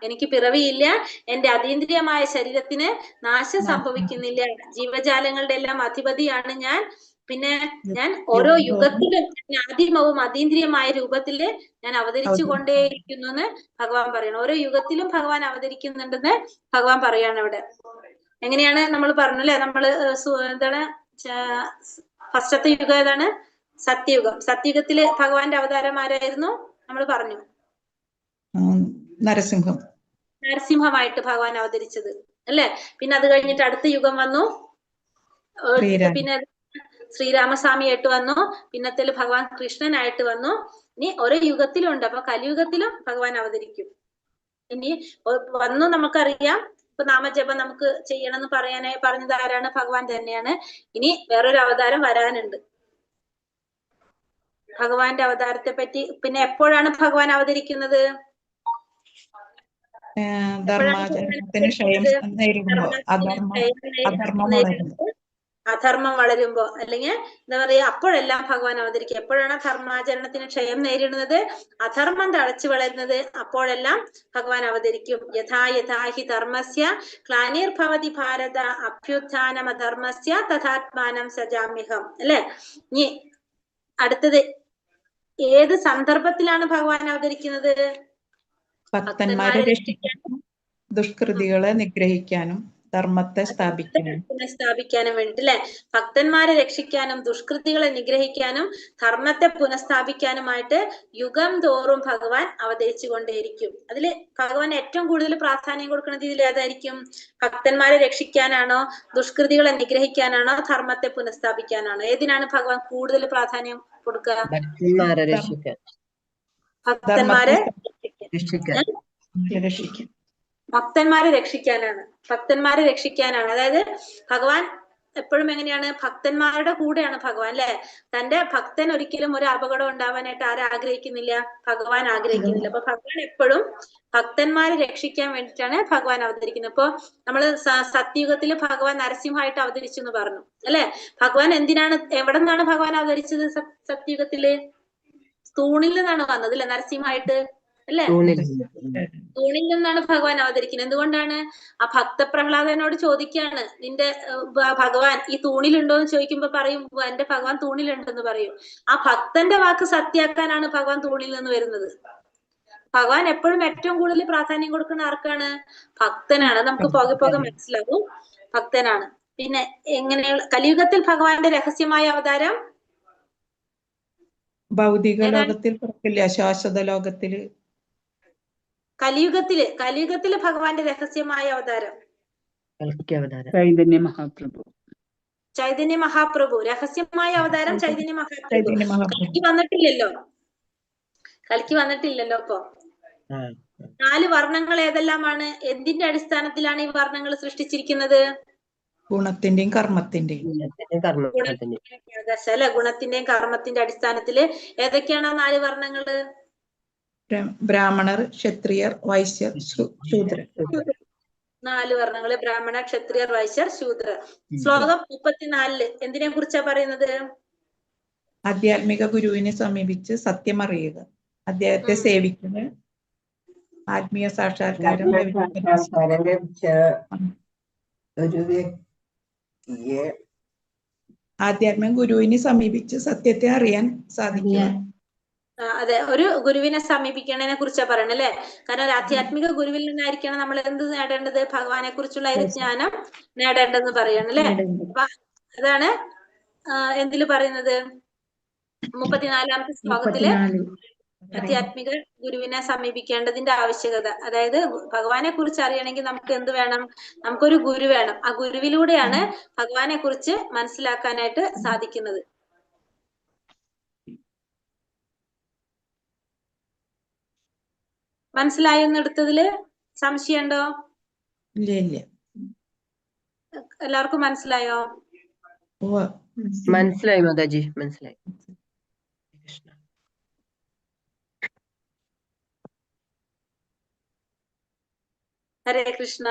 എനിക്ക് പിറവിയില്ല, എന്റെ അതീന്ദ്രിയമായ ശരീരത്തിന് നാശം സംഭവിക്കുന്നില്ല, ജീവജാലങ്ങളുടെ എല്ലാം അധിപതിയാണ് ഞാൻ. പിന്നെ ഞാൻ ഓരോ യുഗത്തിലും ആദിമവും അതീന്ദ്രിയമായ രൂപത്തില് ഞാൻ അവതരിച്ചു കൊണ്ടേയിരിക്കുന്നു എന്ന് ഭഗവാൻ പറയണം. ഓരോ യുഗത്തിലും ഭഗവാൻ അവതരിക്കുന്നുണ്ടെന്ന് ഭഗവാൻ പറയാണ് ഇവിടെ. എങ്ങനെയാണ് നമ്മൾ പറഞ്ഞു അല്ലെ. നമ്മള് എന്താണ് ഫസ്റ്റത്തെ യുഗം ഏതാണ്? സത്യയുഗം. സത്യയുഗത്തില് ഭഗവാന്റെ അവതാരം ആരായിരുന്നു? നമ്മൾ പറഞ്ഞു, നരസിംഹമായിട്ട് ഭഗവാൻ അവതരിച്ചത് അല്ലെ. പിന്നെ അത് കഴിഞ്ഞിട്ട് അടുത്ത യുഗം വന്നു, പിന്നെ ശ്രീരാമസ്വാമിയായിട്ട് വന്നു, പിന്നത്തേല് ഭഗവാൻ കൃഷ്ണനായിട്ട് വന്നു. ഇനി ഓരോ യുഗത്തിലും ഉണ്ട്. അപ്പൊ കലിയുഗത്തിലും ഭഗവാൻ അവതരിക്കും. ഇനി വന്നു നമുക്കറിയാം. ഇപ്പൊ നാമജപം നമുക്ക് ചെയ്യണമെന്ന് പറഞ്ഞത് ആരാണ്? ഭഗവാൻ തന്നെയാണ്. ഇനി വേറൊരു അവതാരം വരാനുണ്ട്. ഭഗവാന്റെ അവതാരത്തെ പറ്റി പിന്നെ എപ്പോഴാണ് ഭഗവാൻ അവതരിക്കുന്നത്? ധർമാചരണത്തിന് ക്ഷയം നേരിടുമ്പോൾ, അധർമ്മം വളരുമ്പോ, അല്ലെങ്കിൽ എന്താ പറയാ, അപ്പോഴെല്ലാം ഭഗവാൻ അവതരിക്കും. എപ്പോഴാണ് ധർമാചരണത്തിന് ക്ഷയം നേരിടുന്നത്? അധർമ്മം തഴച്ചു വളരുന്നത്, അപ്പോഴെല്ലാം ഭഗവാൻ അവതരിക്കും. യഥാ യഥാ ഹി ധർമ്മസ്യ ഗ്ലാനിർഭവതി ഭാരത അഭ്യുത്ഥാനം അധർമ്മസ്യ തഥാത്മാനം സജാമ്യഹം അല്ലെ. ഇനി അടുത്തത് ഏത് സന്ദർഭത്തിലാണ് ഭഗവാൻ അവതരിക്കുന്നത്? ഭക്തന്മാരെ രക്ഷിക്കാനും ദുഷ്കൃതികളെ നിഗ്രഹിക്കാനും ധർമ്മത്തെ പുനഃസ്ഥാപിക്കാനും വേണ്ടിട്ട് അല്ലെ. ഭക്തന്മാരെ രക്ഷിക്കാനും ദുഷ്കൃതികളെ നിഗ്രഹിക്കാനും ധർമ്മത്തെ പുനഃസ്ഥാപിക്കാനുമായിട്ട് യുഗം തോറും ഭഗവാൻ അവതരിച്ചു കൊണ്ടേയിരിക്കും. അതില് ഭഗവാൻ ഏറ്റവും കൂടുതൽ പ്രാധാന്യം കൊടുക്കുന്നത് ഇതിൽ ഏതായിരിക്കും? ഭക്തന്മാരെ രക്ഷിക്കാനാണോ, ദുഷ്കൃതികളെ നിഗ്രഹിക്കാനാണോ, ധർമ്മത്തെ പുനഃസ്ഥാപിക്കാനാണോ? ഏതിനാണ് ഭഗവാൻ കൂടുതൽ പ്രാധാന്യം കൊടുക്കുക? ഭക്തന്മാരെ രക്ഷിക്കാനാണ്. ഭക്തന്മാരെ രക്ഷിക്കാനാണ്. അതായത് ഭഗവാൻ എപ്പോഴും എങ്ങനെയാണ്? ഭക്തന്മാരുടെ കൂടെയാണ് ഭഗവാൻ അല്ലെ. തന്റെ ഭക്തൻ ഒരിക്കലും ഒരു അപകടം ഉണ്ടാവാനായിട്ട് ആഗ്രഹിക്കുന്നില്ല? ഭഗവാൻ ആഗ്രഹിക്കുന്നില്ല. അപ്പൊ ഭഗവാൻ എപ്പോഴും ഭക്തന്മാരെ രക്ഷിക്കാൻ വേണ്ടിയിട്ടാണ് ഭഗവാൻ അവതരിക്കുന്നത്. ഇപ്പൊ നമ്മള് സത്യയുഗത്തില് ഭഗവാൻ നരസിംഹമായിട്ട് അവതരിച്ചു എന്ന് പറഞ്ഞു അല്ലെ. ഭഗവാൻ എന്തിനാണ്, എവിടെ നിന്നാണ് ഭഗവാൻ അവതരിച്ചത്? സത്യയുഗത്തില് തൂണിൽ നിന്നാണ് വന്നത് അല്ലെ, നരസിംഹമായിട്ട് അല്ലെ. തൂണിൽ നിന്നാണ് ഭഗവാൻ അവതരിക്കുന്നത്. എന്തുകൊണ്ടാണ്? ആ ഭക്തപ്രഹ്ലാദനോട് ചോദിക്കാണ്, നിന്റെ ഭഗവാൻ ഈ തൂണിലുണ്ടോ എന്ന് ചോദിക്കുമ്പോ പറയും, എന്റെ ഭഗവാൻ തൂണിലുണ്ടെന്ന് പറയും. ആ ഭക്തന്റെ വാക്ക് സത്യാക്കാനാണ് ഭഗവാൻ തൂണിൽ നിന്ന് വരുന്നത്. ഭഗവാൻ എപ്പോഴും ഏറ്റവും കൂടുതൽ പ്രാധാന്യം കൊടുക്കുന്ന ആർക്കാണ്? ഭക്തനാണ്. നമുക്ക് പോകെ മനസ്സിലാവും, ഭക്തനാണ്. പിന്നെ എങ്ങനെയുള്ള കലിയുഗത്തിൽ ഭഗവാന്റെ രഹസ്യമായ അവതാരം? ഭൗതിക ഏതാണ്? ലോകത്തിൽ പിറക്കില്ല, ശാശ്വത ലോകത്തില്. കലിയുഗത്തില് ഭഗവാന്റെ രഹസ്യമായ അവതാരം ചൈതന്യ മഹാപ്രഭു. ചൈതന്യ മഹാപ്രഭു. രഹസ്യമായ അവതാരം ചൈതന്യ മഹാപ്രഭു. ചൈതന്യ മഹാപ്രഭു. കലിക്ക് വന്നിട്ടില്ലല്ലോ അപ്പൊ. 4 വർണ്ണങ്ങൾ ഏതെല്ലാമാണ്? എന്തിന്റെ അടിസ്ഥാനത്തിലാണ് ഈ വർണ്ണങ്ങൾ സൃഷ്ടിച്ചിരിക്കുന്നത്? ഗുണത്തിന്റെയും കർമ്മത്തിന്റെയും. ഗുണത്തിന്റെയും കർമ്മത്തിന്റെ അടിസ്ഥാനത്തില് ഏതൊക്കെയാണ് ആ 4 വർണ്ണങ്ങള്? ബ്രാഹ്മണർ, ക്ഷത്രിയർ, വൈശ്യർ, ശൂദ്രർ. 4 വർണ്ണങ്ങള്: ബ്രാഹ്മണ, ക്ഷത്രിയർ, വൈശ്യർ, ശൂദ്രർ. ശ്ലോകം 34 എന്തിനെ കുറിച്ചാ പറയുന്നത്? ആധ്യാത്മിക ഗുരുവിനെ സമീപിച്ച് സത്യം അറിയുക, അദ്ദേഹത്തെ സേവിക്കുക, ആത്മീയ സാക്ഷാത്കാരം ലഭിച്ച ഒരു വ്യക്തിയെ ആധ്യാത്മിക ഗുരുവിനെ സമീപിച്ച് സത്യത്തെ അറിയാൻ സാധിക്കുക. അതെ, ഒരു ഗുരുവിനെ സമീപിക്കണതിനെ കുറിച്ചാ പറയണത് അല്ലെ. കാരണം ഒരു ആധ്യാത്മിക ഗുരുവിൽ നിന്നായിരിക്കണം നമ്മൾ എന്ത് നേടേണ്ടത്? ഭഗവാനെ കുറിച്ചുള്ള ഒരു ജ്ഞാനം നേടേണ്ടതെന്ന് പറയണം അല്ലെ. അപ്പൊ അതാണ് എന്തില് പറയുന്നത്? 34ാമത്തെ ശ്ലോകത്തില് ആധ്യാത്മിക ഗുരുവിനെ സമീപിക്കേണ്ടതിന്റെ ആവശ്യകത. അതായത് ഭഗവാനെ കുറിച്ച് അറിയണമെങ്കിൽ നമുക്ക് എന്ത് വേണം? നമുക്കൊരു ഗുരു വേണം. ആ ഗുരുവിലൂടെയാണ് ഭഗവാനെ കുറിച്ച് മനസ്സിലാക്കാനായിട്ട് സാധിക്കുന്നത്. മനസ്സിലായെന്നെടുത്തതില് സംശയമുണ്ടോ? ഇല്ല. എല്ലാവർക്കും മനസ്സിലായോ? മനസ്സിലായി മാതാജി, മനസ്സിലായി. ഹരേ കൃഷ്ണ.